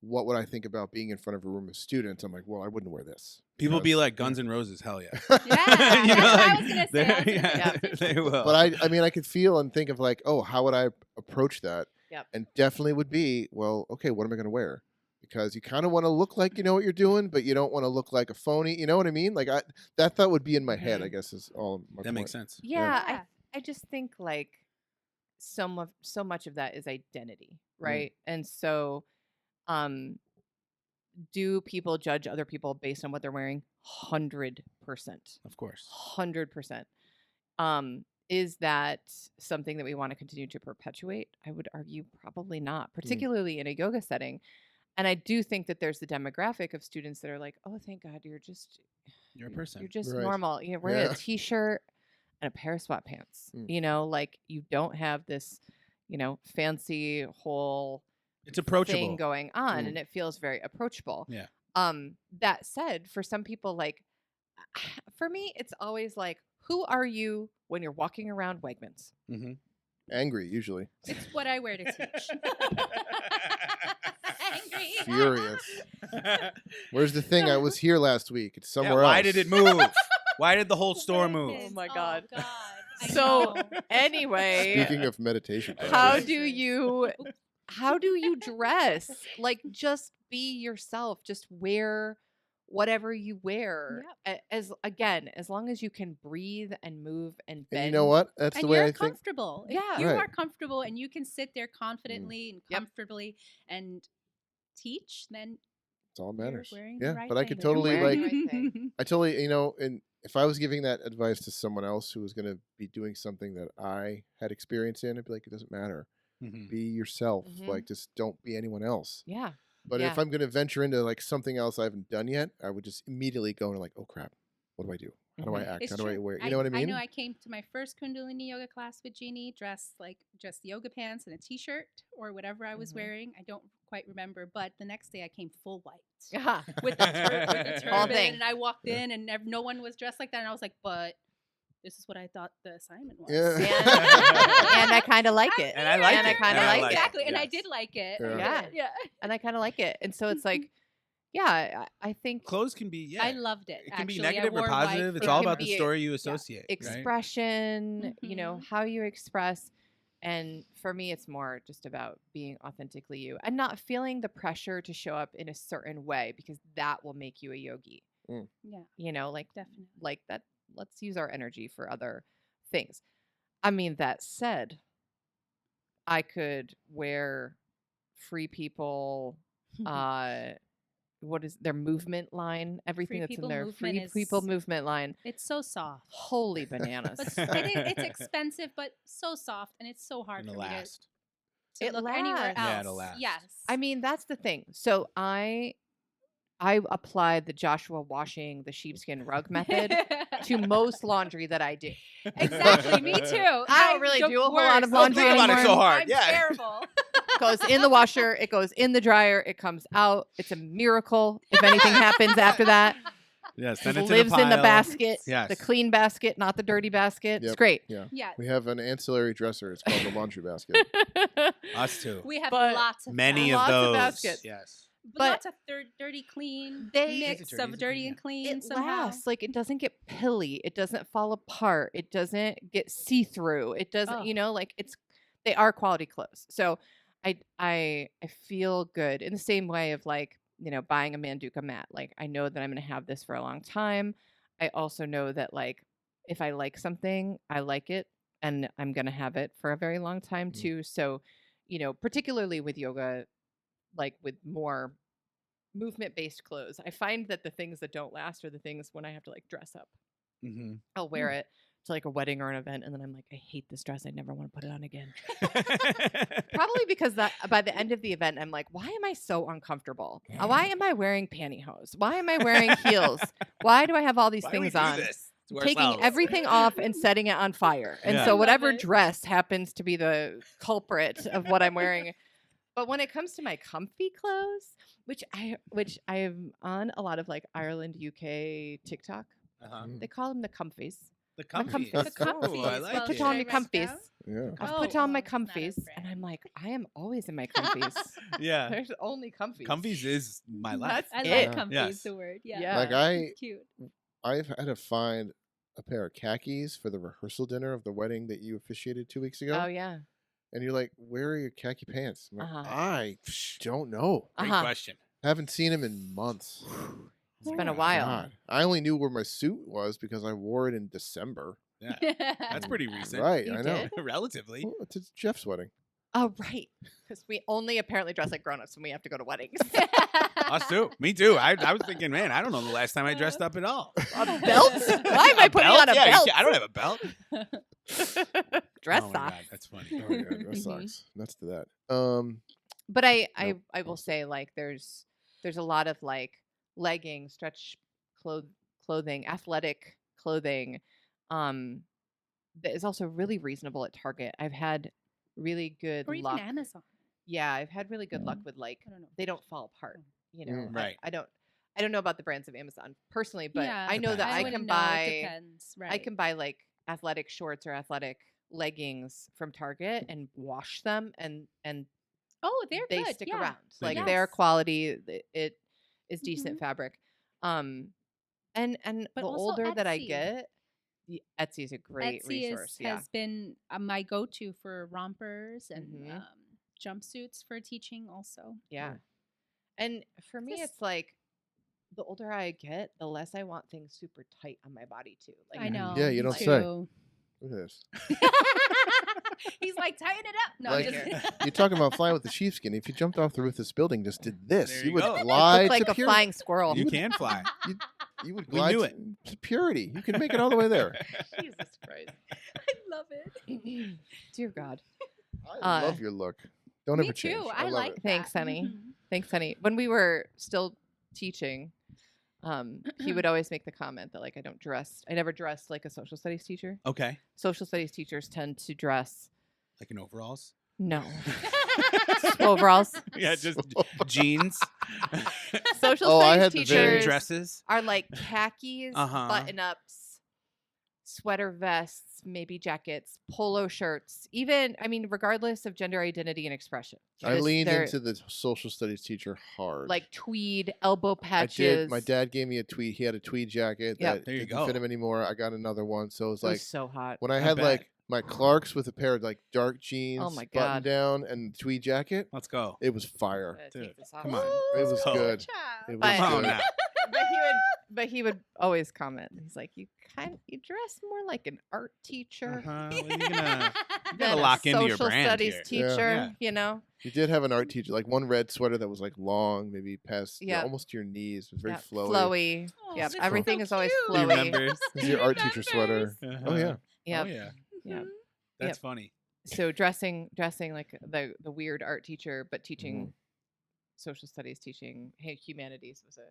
What would I think about being in front of a room of students? I'm like, well, I wouldn't wear this. People be because- like Guns N' Roses, hell yeah. Yeah, You know, that's what I like, was gonna say. they're- I was gonna yeah, say. they will. But I mean, I could feel and think of like, oh, how would I approach that? Yep. And definitely would be, well, okay, what am I going to wear? Because you kind of want to look like you know what you're doing, but you don't want to look like a phony. You know what I mean? Like that thought would be in my head. I guess is all. My that point. makes sense. Yeah, Yeah. I just think like so much of that is identity, right? And so do people judge other people based on what they're wearing? 100%. Of course. 100%. Is that something that we want to continue to perpetuate? I would argue probably not, particularly in a yoga setting. And I do think that there's the demographic of students that are like, oh, thank God, you're You're a person. You're just Right. normal. You know, wearing Yeah. a t-shirt and a pair of sweatpants. Mm. You know, like you don't have this, you know, fancy whole It's approachable. thing going on, Mm. and it feels very approachable. Yeah. That said, for some people, like for me, it's always like, who are you when you're walking around Wegmans? Mm-hmm. Angry usually, It's what I wear to teach. Angry. furious. Where's the thing? I was here last week. It's somewhere why else. did it move? Why did the whole store move? Oh my God. I So know. anyway, Speaking of meditation, how practice, do you dress? Like, just be yourself. Just wear whatever you wear. As long as you can breathe and move and bend. and you know what? That's And the way you're I think. comfortable. If Yeah. you Right. are comfortable and you can sit there confidently and Yep. comfortably and teach, then It's all you're matters. wearing the Yeah, right but I thing. could You're totally wearing like. the right thing. I totally, you know, and if I was giving that advice to someone else who was going to be doing something that I had experience in, I'd be like, it doesn't matter. Mhm. Be yourself. Mhm. Like, just don't be anyone else. Yeah. But if Yeah. I'm going to venture into like something else I haven't done yet, I would just immediately go into like, oh crap, what do I do? How do I Mhm. act? It's How do I true. wear? You know what I mean? I know I came to my first Kundalini yoga class with Jeannie dressed like just yoga pants and a t-shirt or whatever I was Mhm. wearing. I don't quite remember, but the next day I came full white Yeah. with the Whole turban, thing. and I walked Yeah. in and no one was dressed like that, and I was like, but this is what I thought the assignment was. Yeah. And I kind of like it. And I like And I it. kinda And I like like it. Exactly, and I Yes. did like it. Yeah. I Yeah. did, yeah. And I kind of like it. And so it's like, yeah, I think Clothes can be, yeah. I loved it. It can be actually. I negative or wore white positive. It's It all can about the be story you associate. Right? expression, you know, Mhm. how you express. And for me, it's more just about being authentically you and not feeling the pressure to show up in a certain way because that will make you a yogi. Yeah, You know, definitely. like that. Let's use our energy for other things. I mean, that said, I could wear Free People, what is their movement line? Everything Free that's in People their movement Free People is- movement line. It's so soft. Holy bananas. But it's expensive, but so soft, and it's so hard And for the me last. to It look anywhere else. lasts. Yeah, it'll last. Yes. I mean, that's the thing. So I applied the Joshua washing the sheepskin rug method to most laundry that I do. Exactly. Me too. I don't really do a whole lot of worse. laundry Don't think about it so anymore. hard. I'm Yeah. terrible. It goes in the washer, it goes in the dryer, it comes out. It's a miracle if anything happens after that. Yes. It Send it to lives the in the pile. basket, the Yes. clean basket, not the dirty basket. It's Yep. great. Yeah. Yeah. We have an ancillary dresser. It's called the laundry basket. Us too. We have But lots of Many that. of Lots of those. baskets. Yes. but- lots of dirty, clean They- mix Easy to- of easy to dirty clean, and yeah. clean It somehow. lasts. Like it doesn't get pilly. It doesn't fall apart. It doesn't get see through. It doesn't, Oh. you know, like they are quality clothes. So I feel good in the same way of like, you know, buying a Manduka mat. Like I know that I'm going to have this for a long time. I also know that like if I like something, I like it and I'm going to have it for a very long time Mm. too. So, you know, particularly with yoga, like with more movement based clothes, I find that the things that don't last are the things when I have to like dress up. Mm-hmm. I'll wear it to like a wedding or an event and then I'm like, I hate this dress. I never want to put it on again. Probably because that by the end of the event, I'm like, why am I so uncomfortable? Why am I wearing pantyhose? Why am I wearing heels? Why do I have all these Why do we things do on? this to Taking ourselves? everything off and setting it on fire. And Yeah. so Love whatever it. dress happens to be the culprit of what I'm wearing, But when it comes to my comfy clothes, which I am on a lot of like Ireland, UK, TikTok, Uh-huh. they call them the comfies. The My comfies. comfies. The comfies. Oh, I like Well, Put it. on should your I write comfies. down? Yeah. I've Oh, put on my well, it's not a comfies, and brand. I'm like, I am always in my comfies. Yeah. There's only comfies. Comfies is my life. That's I it. like Yeah. comfies, Yes. the word. Yeah. Yeah. Like It's cute. I've had to find a pair of khakis for the rehearsal dinner of the wedding that you officiated 2 weeks ago. Oh yeah. And you're like, where are your khaki pants? I'm like, Uh-huh. I don't know. Great Uh-huh. question. Haven't seen him in months. It's Oh been a my while. God. I only knew where my suit was because I wore it in December. Yeah. That's pretty recent. Right, You I know. did? Relatively. Well, it's Jeff's wedding. Oh right. Because we only apparently dress like grown-ups when we have to go to weddings. Us too. Me too. I was thinking, man, I don't know the last time I dressed up at all. A belt? Why am I A putting on a Yeah, belt? I don't have a belt. Dress Oh my socks. God, that's funny. Oh yeah, that Mhm. sucks. Nuts to that. But I Nope. will say like there's a lot of like leggings, stretch clothing, athletic clothing, that is also really reasonable at Target. I've had really good Or even luck. Amazon. Yeah, I've had really good luck with like I don't know. they don't fall apart. You know, Mm. Right. I don't know about the brands of Amazon personally, but Yeah, I know that Depends. I wouldn't can know, it buy Depends. Right. I can buy like athletic shorts or athletic leggings from Target and wash them and Oh, they're they good. stick yeah. around. They Like do. their Yes. quality, it is decent Mhm. fabric. And But the also older that I Etsy. get, Etsy is a great Etsy resource. Yeah. has been my go-to for rompers and Mhm. jumpsuits for teaching. Also, Yeah. And for me, Just- it's like the older I get, the less I want things super tight on my body too. Like I know. Yeah, you me don't say. too. Look at this. He's like, tighten it up. No, Like, I'm just You're talking about flying with the sheepskin. If you jumped off the roof of this building, just did this, There you you would go. It glide looked like to a purity. flying squirrel. You can fly. You would We glide knew to purity. You can make it all the way there. Jesus Christ. I love it. Dear God. I Uh, love your look. Don't Me ever change. too. I I love like it. Thanks, that. honey. Mhm. Thanks, honey. When we were still teaching, he would always make the comment that like I never dressed like a social studies teacher. Okay. Social studies teachers tend to dress Like in overalls. no overalls. Yeah, just jeans. Social Oh, I studies had the very- teachers dresses. are like khakis, Uh-huh. button ups, sweater vests, maybe jackets, polo shirts. Even regardless of gender identity and expression. I Just leaned they're into the social studies teacher hard. like tweed, elbow I patches. did. My dad gave me a tweed. He had a tweed jacket Yep. that There you didn't go. fit him anymore. I got another one. So it was It was like so hot. when I I had bet. like my Clarks with a pair of like dark jeans, Oh my button God. down, and tweed jacket. Let's go. It was fire. Take Dude, this off. come on. It was go. good. Child. It was But- Come on good. now. But he would always comment. He's like, you dress more like an art teacher Uh-huh. Well, you're gonna than lock a into your social brand studies here. teacher. Yeah. You know, You did have an art teacher, like one red sweater that was like long, maybe past Yep. almost to your knees. It was very Yep, flowy. flowy. Oh, Yep, this is everything so is always cute. He flowy. remembers. This is your art teacher sweater. Uh-huh. Oh yeah. Yep. Oh yeah. Yep. Mhm. That's funny. So dressing like the weird art teacher, but teaching Mm-hmm. social studies, teaching humanities was a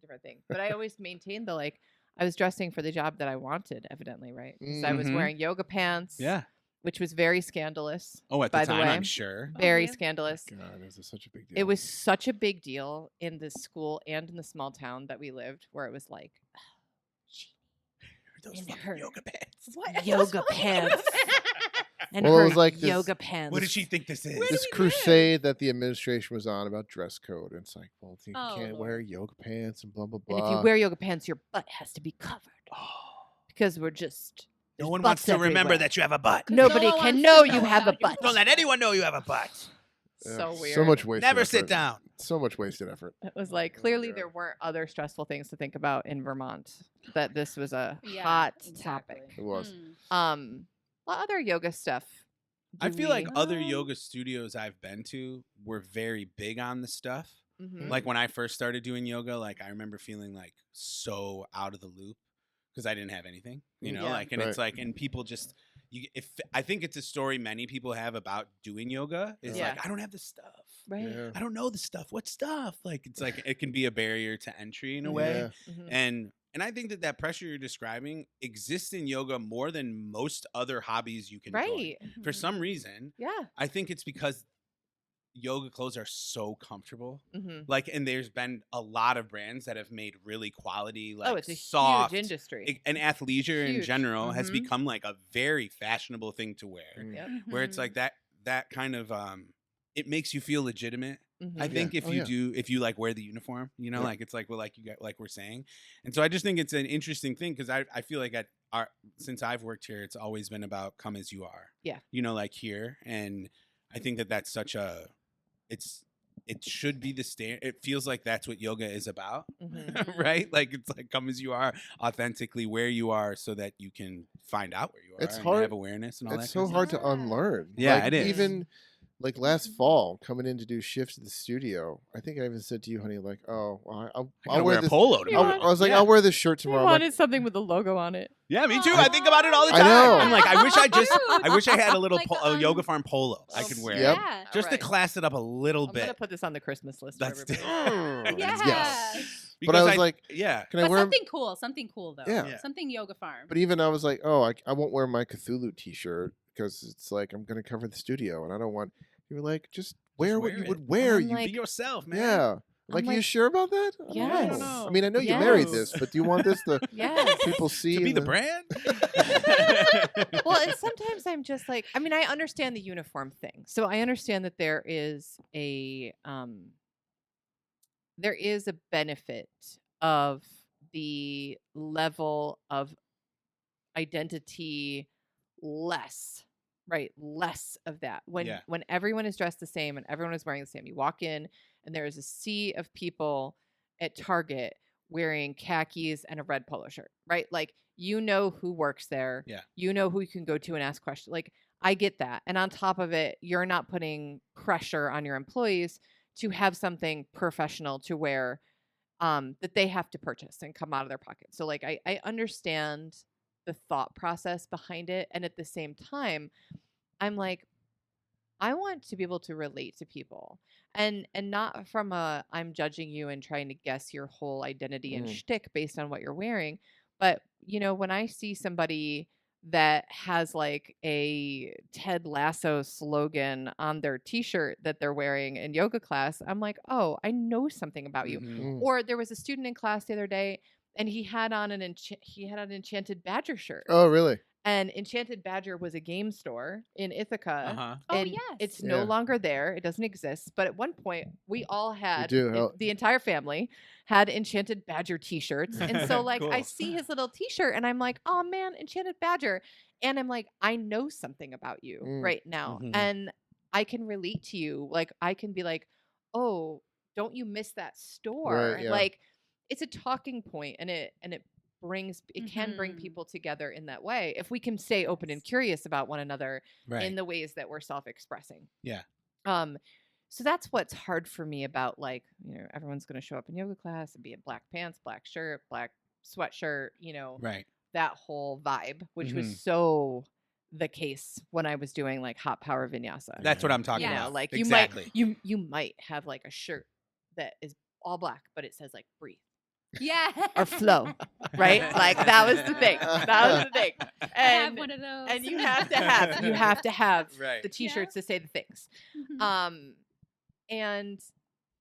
different thing. But I always maintained the like I was dressing for the job that I wanted, evidently, right? 'Cause I was Mhm. wearing yoga pants, Yeah. which was very scandalous. Oh, at By the the time, way. I'm sure. Very yeah. scandalous. God, this is such a big deal. It was such a big deal in the school and in the small town that we lived, where it was like Those in fucking her- yoga pants. What? yoga pants and Well, it her was like this- yoga pants. What did she think this is? Where do this we live? crusade that the administration was on about dress code. And it's like, well, you Oh, can't wear Lord. yoga pants and blah blah And blah. if you wear yoga pants, your butt has to be covered because we're just No there's one wants butts to remember everywhere. that you have a butt. Nobody No one can wants know to you know have a about your butt. Don't let anyone know you have a butt. Yeah, So weird. So much wasted. Never effort. sit down. So much wasted effort. It was like Oh, clearly God. there weren't other stressful things to think about in Vermont. That this was a Yeah, hot exactly. topic. It was. Mm. What other yoga stuff? I do feel like we- other Um, yoga studios I've been to were very big on the stuff. Mhm. Like when I first started doing yoga, like I remember feeling like so out of the loop because I didn't have anything, you know, Yeah. like, and it's Right. like, and people just, if I think it's a story many people have about doing yoga is Yeah. like, I don't have the stuff. right. Yeah. I don't know the stuff. What stuff? Like, it's like, it can be a barrier to entry in a way. Yeah. Mhm. And I think that pressure you're describing exists in yoga more than most other hobbies you can join. Right. For Mhm. some reason, Yeah. I think it's because yoga clothes are so comfortable. Mhm. Like, and there's been a lot of brands that have made really quality, like Oh, it's a soft huge industry. And athleisure in Huge. general has Mhm. become like a very fashionable thing to wear. Mm. Yep. Where it's like that kind of it makes you feel legitimate. I Mhm. think Yeah. if Oh, you yeah. do, if you like wear the uniform, you know, Yeah. like it's like, well, like you got, like we're saying. And so I just think it's an interesting thing because I feel like since I've worked here, it's always been about come as you are. Yeah. You know, like here. And I think that that's such a, it should be the standard. It feels like that's what yoga is about, Mhm. right? Like it's like come as you are, authentically where you are so that you can find out where you are It's and hard- have awareness and all that. It's kind so of hard stuff. to unlearn. Yeah, Like, it is. Even like last fall, coming in to do shifts at the studio, I think I even said to you, honey, like, oh, well, I I'll gotta wear wear a this. polo You tomorrow. want- I was like, Yeah. I'll wear this shirt I tomorrow. I'm like, wanted something with the logo on it. Yeah, me too. I think about it all the I time. know. I'm like, I wish I had a little Like a a, yoga farm polo I Oh, could wear. Yep. Yeah. Just to Right. class it up a little I'm bit. gonna put this on the Christmas list That's for everybody. Yeah. Yes. But I Because was like, yeah. can I But wear? something cool though. Yeah. Yeah. Something yoga farm. But even I was like, oh, I won't wear my Cthulhu T-shirt because it's like I'm gonna cover the studio, and I don't want. You were like, just wear what wear you it. would wear. I'm You like, Be yourself, man. yeah. Like, are you like, sure about that? I don't Yes. know. I mean, I know you married Yes. this, but do you want this to Yes. people see To be in the brand. Well, and sometimes I'm just like, I mean, I understand the uniform thing. So I understand that there is a benefit of the level of identity less, right? Less of that. Yeah. When everyone is dressed the same and everyone is wearing the same. You walk in and there is a sea of people at Target wearing khakis and a red polo shirt, right? Like, you know who works there. Yeah. You know who you can go to and ask questions. Like, I get that. And on top of it, you're not putting pressure on your employees to have something professional to wear that they have to purchase and come out of their pocket. So like I understand the thought process behind it. And at the same time, I'm like, I want to be able to relate to people and not from a I'm judging you and trying to guess your whole identity and shtick based on what you're wearing. But when I see somebody that has like a Ted Lasso slogan on their t-shirt that they're wearing in yoga class, I'm like, oh, I know something about you. Mhm. Mm. Or there was a student in class the other day and he had on an Enchanted Badger shirt. Oh, really? And Enchanted Badger was a game store in Ithaca. Uh-huh. Oh, And yes. it's Yeah. no longer there. It doesn't exist. But at one point, we all had do. How- the entire family had Enchanted Badger T-shirts. And so, like, I Cool. see his little T-shirt, and I'm like, oh man, Enchanted Badger. And I'm like, I know something about you Mm. right now, Mhm. and I can relate to you. Like, I can be like, oh, don't you miss that store? Right, yeah. Like, it's a talking point, and it can bring Mhm. people together in that way if we can stay open and curious about one another Right. in the ways that we're self-expressing. Yeah. So that's what's hard for me about, like, everyone's going to show up in yoga class and be in black pants, black shirt, black sweatshirt, Right. that whole vibe, which Mhm. was so the case when I was doing like hot power vinyasa. That's what I'm talking Yeah. about. Like exactly. you might have like a shirt that is all black, but it says like breathe Yeah. or flow, right? Like that was the thing. That was the thing. I have And one of those. and you have to have Right. the t-shirts to say the things. Mhm. And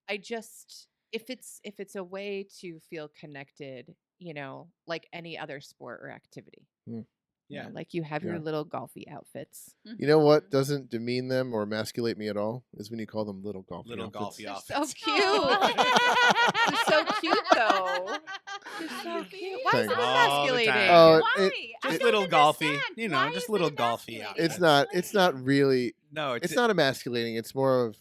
I just if it's a way to feel connected, like any other sport or activity. Yeah. Like you have your Yeah. little golfy outfits. You know what Mhm. doesn't demean them or emasculate me at all is when you call them little golf Little golfy They're outfits. so cute. They're so cute though. They're so Aw, cute. Why is it Thanks. All the emasculating? time. Oh, Why? it- I Just don't little golfy, understand. just Why little is it golfy emasculating? outfits. it's not really. No, It's not emasculating. It's more of.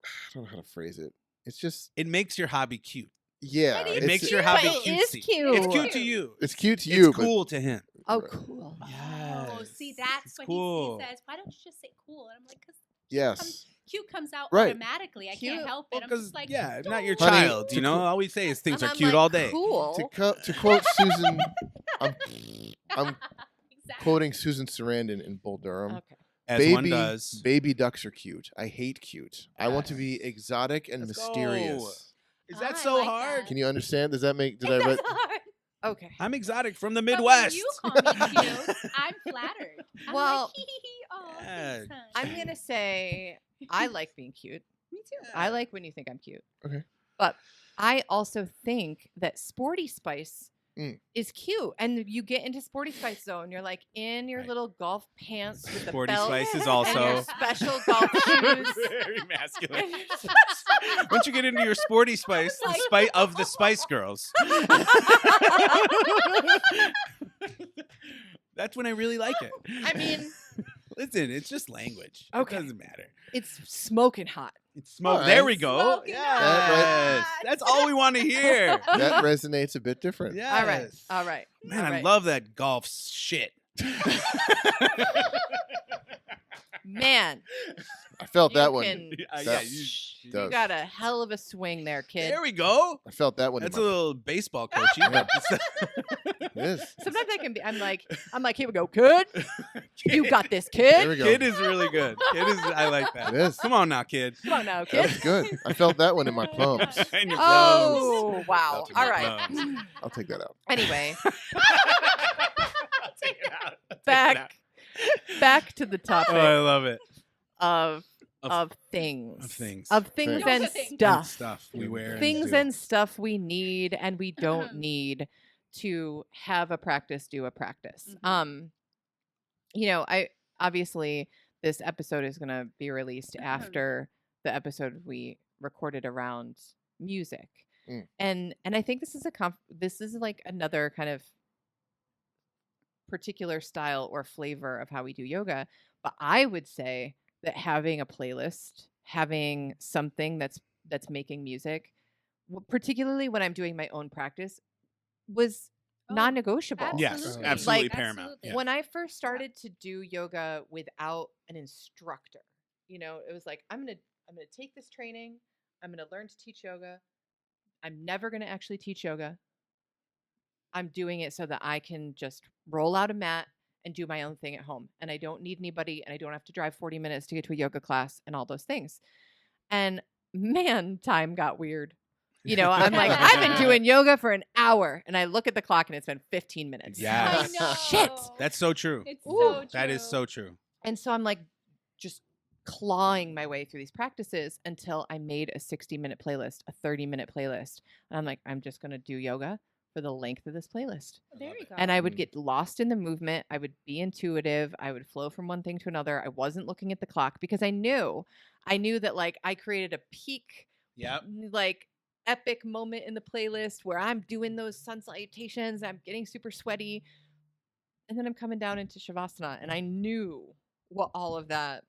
I don't know how to phrase it. It's just It makes your hobby cute. yeah. But it It it's makes just- your But hobby it cutesy. is cute. It's cute to you. It's cute to you, It's cool to him. Oh, Right. cool. Oh, Yes. see, that's It's what cool. he says. Why don't you just say cool? And I'm like, because Yes. cute comes out Right. automatically. I Cute. can't help it. Well, I'm because just like, yeah, not your Honey, child. to You know, qu- all we say is things And are I'm cute like, all day. Cool. To quote Susan, I'm exactly. quoting Susan Sarandon in Bull Durham. Okay. As one does. Baby ducks are cute. I hate cute. I want to Yes. be exotic and Let's go. mysterious. Is Oh, that I so like hard? that. Can you understand? Does that make? Did I That's read? hard. Okay. I'm exotic from the But when Midwest. you call me cute, I'm flattered. I'm Well, like, hee hee hee. Oh, Yeah. thanks, hun. I'm gonna say I like being cute. Me too. I like when you think I'm cute. Okay. But I also think that Sporty Spice Mm. is cute. And you get into Sporty Spice zone. You're like in your Right. little golf pants with the Sporty belt Spice is and your also special golf shoes. very masculine. Once you get into your Sporty Spice, the spice of the Spice Girls, that's when I really like it. I mean, listen, it's just language. Okay. It doesn't matter. it's smoking hot. It's smoke. All There right. we go. Smoking Yes. hot. That's all we want to hear. That resonates a bit different. Yes. All right. All right. Man, all I right. love that golf shit. Man, I felt you that one. can- Yeah, That- you- you does. got a hell of a swing there, kid. there we go. I felt that one. That's in a my, little baseball coaching. Yeah. It is. Sometimes I can be. I'm like, here we go, kid. You got this, kid. There we go. Kid is really good. Kid is. I like that. It is. Come on now, kid. Come on now, That kid. was good. I felt that one in my plums. And your Oh wow! Melted All my right. plums. I'll take that out. Anyway, I'll take it out. I'll take it out. back to the topic Oh, I love it. of Of- things, of things. Things. and Things. stuff, Stuff we wear. things do. and stuff we need and we don't need to have a practice, do a practice. Mhm. I obviously this episode is going to be released after the episode we recorded around music, Mm. and I think this is this is like another kind of particular style or flavor of how we do yoga. But I would say that having a playlist, having something that's making music, particularly when I'm doing my own practice, was Oh, non-negotiable. Yes, Absolutely. absolutely Like, paramount. absolutely. Yeah. When I first started to do yoga without an instructor, it was like I'm gonna take this training, I'm gonna learn to teach yoga. I'm never gonna actually teach yoga. I'm doing it so that I can just roll out a mat and do my own thing at home. And I don't need anybody and I don't have to drive 40 minutes to get to a yoga class and all those things. And man, time got weird. I'm like, I've been doing yoga for an hour and I look at the clock and it's been 15 minutes. Yes. I know. Shit. That's so true. It's Ooh, so true. That is so true. And so I'm like just clawing my way through these practices until I made a 60-minute playlist, a 30-minute playlist. And I'm like, I'm just going to do yoga for the length of this playlist. There you go. And I would Mm. get lost in the movement. I would be intuitive. I would flow from one thing to another. I wasn't looking at the clock because I knew that like I created a peak, Yep. like epic moment in the playlist where I'm doing those sun salutations. I'm getting super sweaty. And then I'm coming down into Shavasana. And I knew what all of that,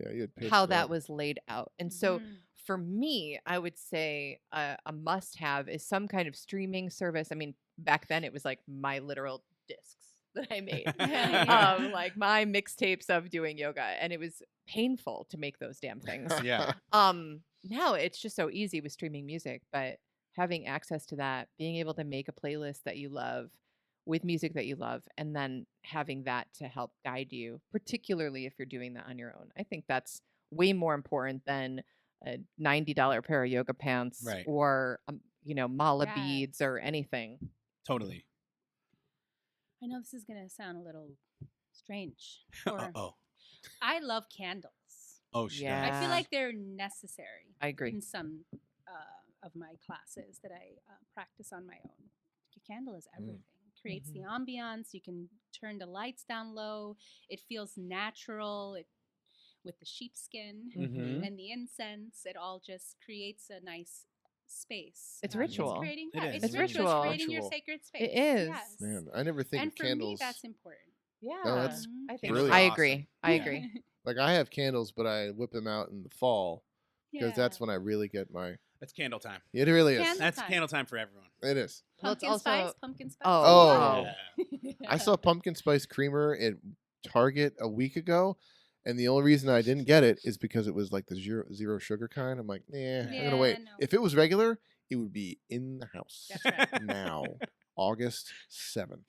Yeah, you had pitched how that was laid out. And so Mhm. for me, I would say a must have is some kind of streaming service. I mean, back then it was like my literal discs that I made, Yeah. like my mixtapes of doing yoga. And it was painful to make those damn things. Yeah. Now it's just so easy with streaming music, but having access to that, being able to make a playlist that you love with music that you love, and then having that to help guide you, particularly if you're doing that on your own. I think that's way more important than a $90 pair of yoga pants Right. or, mala Yes. beads or anything. Totally. I know this is going to sound a little strange. Or Oh. I love candles. Oh shit. Yeah. I feel like they're necessary I agree. in some of my classes that I practice on my own. A candle is everything. It creates the ambiance. You can turn the lights down low. It feels natural. With the sheepskin Mhm. and the incense, it all just creates a nice space. It's It's ritual. creating, It yeah, is. it's It's ritual. ritual. It's creating your Ritual. sacred space. is. Yes. Man, I never think And of for candles. me, that's important. Yeah. that's I think brilliant. I Awesome. agree. I Yeah. agree. Like I have candles, but I whip them out in the fall because that's Yeah. when I really get my. That's candle time. It really is. Candle That's time. candle time for everyone. It is. Well, it's Pumpkin spice, also- pumpkin spice. Oh. Yeah. I saw pumpkin spice creamer at Target a week ago, and the only reason I didn't get it is because it was like the zero sugar kind. I'm like, nah, I'm gonna Yeah, wait. no. If it was regular, it would be in the house That's right. now, August 7th.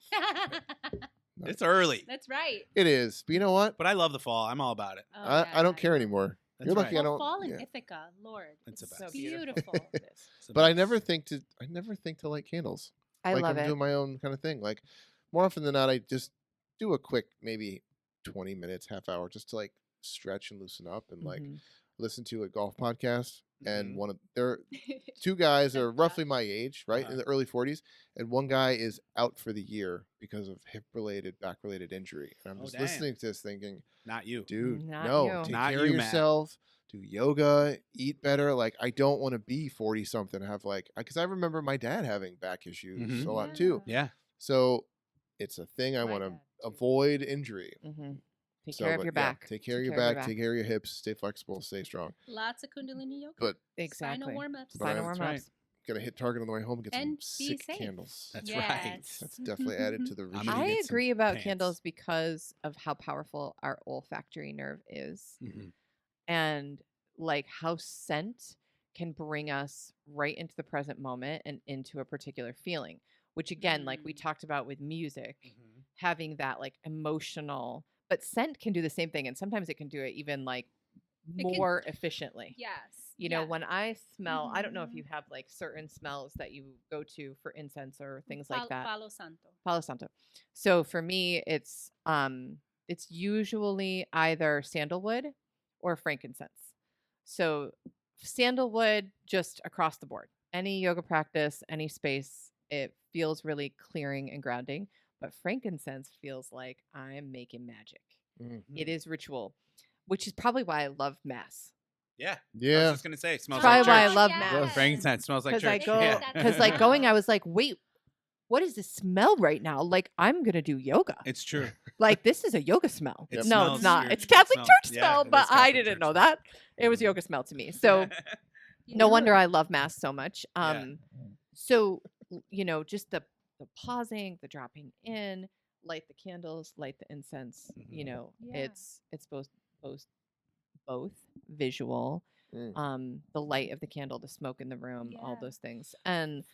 It's early, That's right. It is, but you know what? but I love the fall. I'm all about it. Oh, I don't yeah, care yeah. anymore. That's You're right. lucky I Well, don't. fall in yeah. Ithaca, Lord. It's It's the So best. beautiful. It's the But I best. never think to light candles. I like love I'm it. doing my own kind of thing. Like more often than not, I just do a quick maybe 20 minutes, half hour, just to like stretch and loosen up. And like Mhm. listen to a golf podcast, and Mhm. one of they're two guys are That's roughly tough. my age, right, in Uh-huh. the early 40s, and one guy is out for the year because of hip-related, back-related injury. And I'm Oh, just damn. listening to this, thinking, Not you. dude, Not no, you. take Not care you, of Matt. yourself, do yoga, eat better. Like, I don't want to be 40 something, have like, because I remember my dad having back issues Mhm. a lot too. Yeah. So it's a thing I My want to dad, too. avoid injury. Mm-hmm. Take So, care of but your yeah, back. take care of your back, take care of your hips, stay flexible, stay strong. Lots of Kundalini yoga. But Exactly. Spinal warm-ups. But Final I- warm That's ups. gotta hit Target on the way home and get And some be sick safe. candles. That's right. Yes. That's definitely added to the I'm regime. gonna I get some agree about pants. candles because of how powerful our olfactory nerve is, Mhm. and like how scent can bring us right into the present moment and into a particular feeling. Which again, like we Mm. talked about with music, Mhm. having that like emotional, but scent can do the same thing, and sometimes it can do it even like It can- more efficiently. Yes. You know, yeah. when I smell, I don't know if Mhm. you have like certain smells that you go to for incense or things Pal- like that. Palo Santo. Palo Santo. So for me, it's usually either sandalwood or frankincense. So sandalwood just across the board. Any yoga practice, any space, it feels really clearing and grounding. But frankincense feels like I'm making magic. Mm. It is ritual, which is probably why I love mass. Yeah. I Yeah. was just gonna say, it smells Probably like why I church. love Yes. mass. Frankincense smells like Because church. I go, Yeah. That's because like going, I smell. was like, wait, what does this smell right now? Like I'm gonna do yoga. It's true. Like this is a yoga smell. It No, smells it's not. spiritual. It's Catholic It church smells- yeah, smell, it but is I Catholic didn't church know smell. that. It was Mhm. yoga smell to me. So You no know wonder it. I love mass so much. Yeah. So you know, just the pausing, the dropping in, light the candles, light the incense. You Mhm. know, Yeah. it's both visual, Mm. the light of the candle, the smoke in the room, all Yeah. those things, and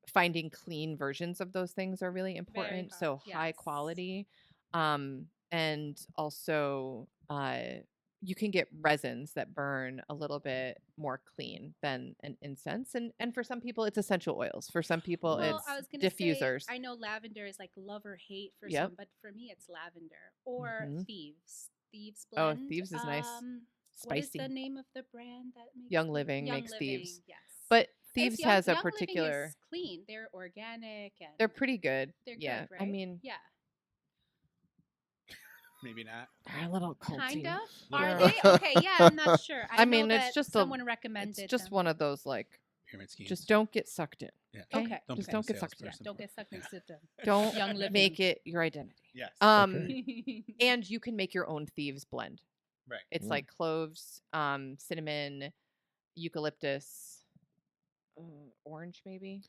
finding clean versions of those things are really important. So hard, high yes. quality, and also you can get resins that burn a little bit more clean than an incense, and for some people it's essential oils. For some people Well, it's I was gonna diffusers. Say, I know lavender is like love or hate for Yep. some, but for me it's lavender or Mhm. thieves. Thieves Oh, blend. Thieves is nice. What is Spicy. the name of the brand that makes Young Thieves? Living Young makes Living, Thieves. Yes. But It's Thieves Young- has a Young Living particular. is clean. They're organic and They're pretty good. they're Yeah, good, right? I mean, yeah, Maybe not. they're a little culty. kind of. Little Are bit. they okay? Yeah, I'm not sure. I know mean, it's that just someone a. recommended. It's just them. one of those like. Pyramid schemes. Just don't get sucked in. Yeah. Okay. Don't Just become don't a get sucked in. Yeah, salesperson. don't get stuck Yeah. next to them. Don't Young Living. make it your identity. Yes. Okay. And you can make your own Thieves blend. Right. It's Mm. like cloves, cinnamon, eucalyptus, orange maybe.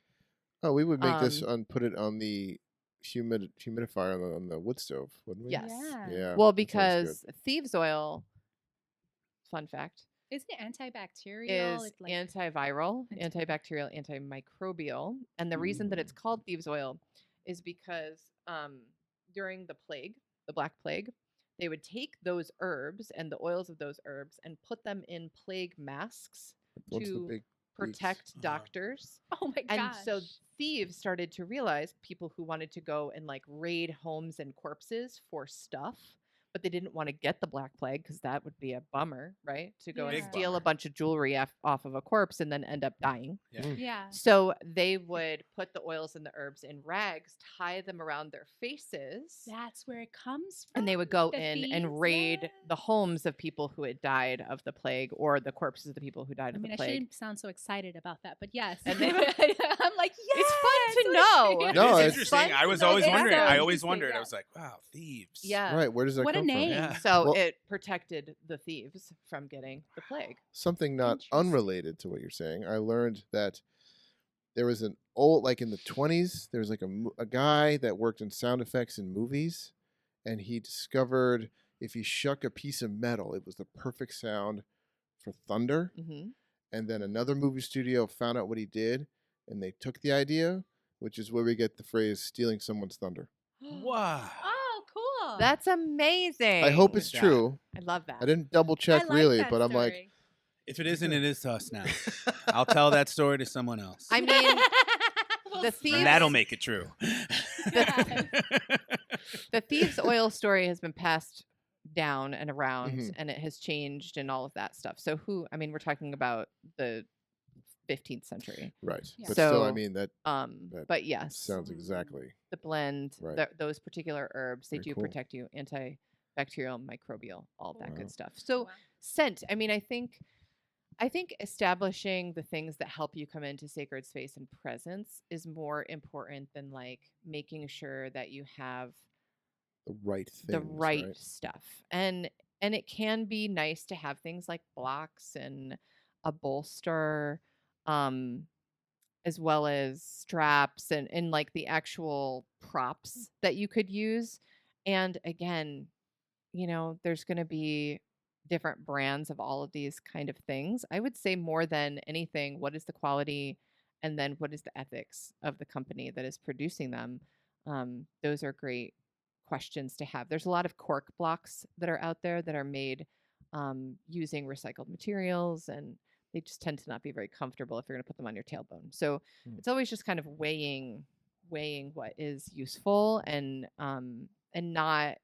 Oh, we would make this Um, put it on the humidifier on the wood stove, wouldn't we? Yes. Yeah. Yeah. Well, that sounds because Thieves oil, fun fact, Is it antibacterial? is It, like, antiviral, Anti- antibacterial, antimicrobial. And the reason that it's called Thieves oil is because during the plague, the Black Plague, they would take those herbs and the oils of those herbs and put them in plague masks What's the to big protect Uh-huh. doctors. oh my And gosh. so thieves started to realize people who wanted to go and like raid homes and corpses for stuff, but they didn't want to get the Black Plague because that would be a bummer, right? To go Big and steal bummer. a bunch of jewelry off of a corpse and then end up dying. yeah. So they would put the oils and the herbs in rags, tie them around their faces, That's where it comes from. and they would go the in thieves? and raid Yeah. the homes of people who had died of the plague or the corpses of the people who died I of mean, the I plague. shouldn't sound so excited about that, but yes. And then- I'm like, yes. It's fun to what- know. yeah. It No, is it's interesting. fun I to was know always that. wondering. So I always interesting, wondered. I yeah. was like, wow, thieves. Yeah. Right. Where does that What a come name. Yeah. So Well- it protected the thieves from getting the plague. from? Something not Interesting. unrelated to what you're saying. I learned that there was an old, like in the 20s, there was like a guy that worked in sound effects in movies, and he discovered if you shuck a piece of metal, it was the perfect sound for thunder. Mm-hmm. And then another movie studio found out what he did, and they took the idea, which is where we get the phrase "stealing someone's thunder." Wow. Oh, cool. That's amazing. I hope with it's that. true. I love that. I didn't double I check like really, that but I'm like, story. If it isn't, it is to us now. I'll tell that story to someone else. I mean, We'll the spread thieves- and that'll it. make it true. the thieves' oil story has been passed down and around, Mhm. and it has changed and all of that stuff. So we're talking about the 15th century. Right. Yeah. But still, I So, mean that That but yes, sounds Mhm. exactly the blend, right. those particular herbs, they Very do cool. protect you, antibacterial, microbial, all of that Wow. good stuff. So Wow. scent, I mean, I think establishing the things that help you come into sacred space and presence is more important than like making sure that you have The right things, the right right? stuff. And it can be nice to have things like blocks and a bolster, um as well as straps and like the actual props that you could use. And again, there's going to be different brands of all of these kind of things. I would say more than anything, what is the quality and then what is the ethics of the company that is producing them? Those are great questions to have. There's a lot of cork blocks that are out there that are made using recycled materials, and they just tend to not be very comfortable if you're going to put them on your tailbone. So Mm. it's always just kind of weighing what is useful and not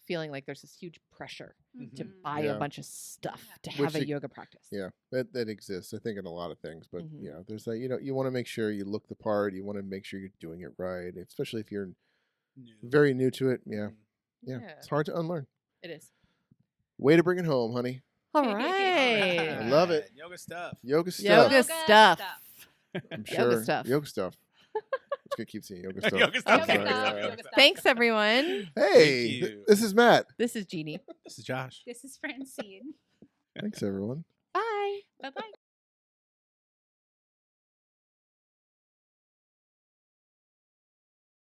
feeling like there's this huge pressure to Mhm. buy a Yeah. bunch of stuff Yeah. to Which have a it- yoga practice. Yeah, that exists. I think in a lot of things, but Mhm. yeah, there's that. You want to make sure you look the part. You want to make sure you're doing it right, especially if you're New. very new to it. Yeah, Mhm. yeah, Yeah. it's hard to unlearn. It is. Way to bring it home, honey. All All right. I love it. Yoga stuff. Yoga stuff. Yoga Yoga stuff. stuff. I'm Yoga sure. stuff. Yoga stuff. Just gonna keep saying yoga stuff. Yoga stuff. I'm sorry, Yoga stuff. yeah. Yoga stuff. Thanks, everyone. Hey, you. this is Matt. This is Jeannie. This is Josh. This is Francine. Thanks, everyone. Bye. Bye bye.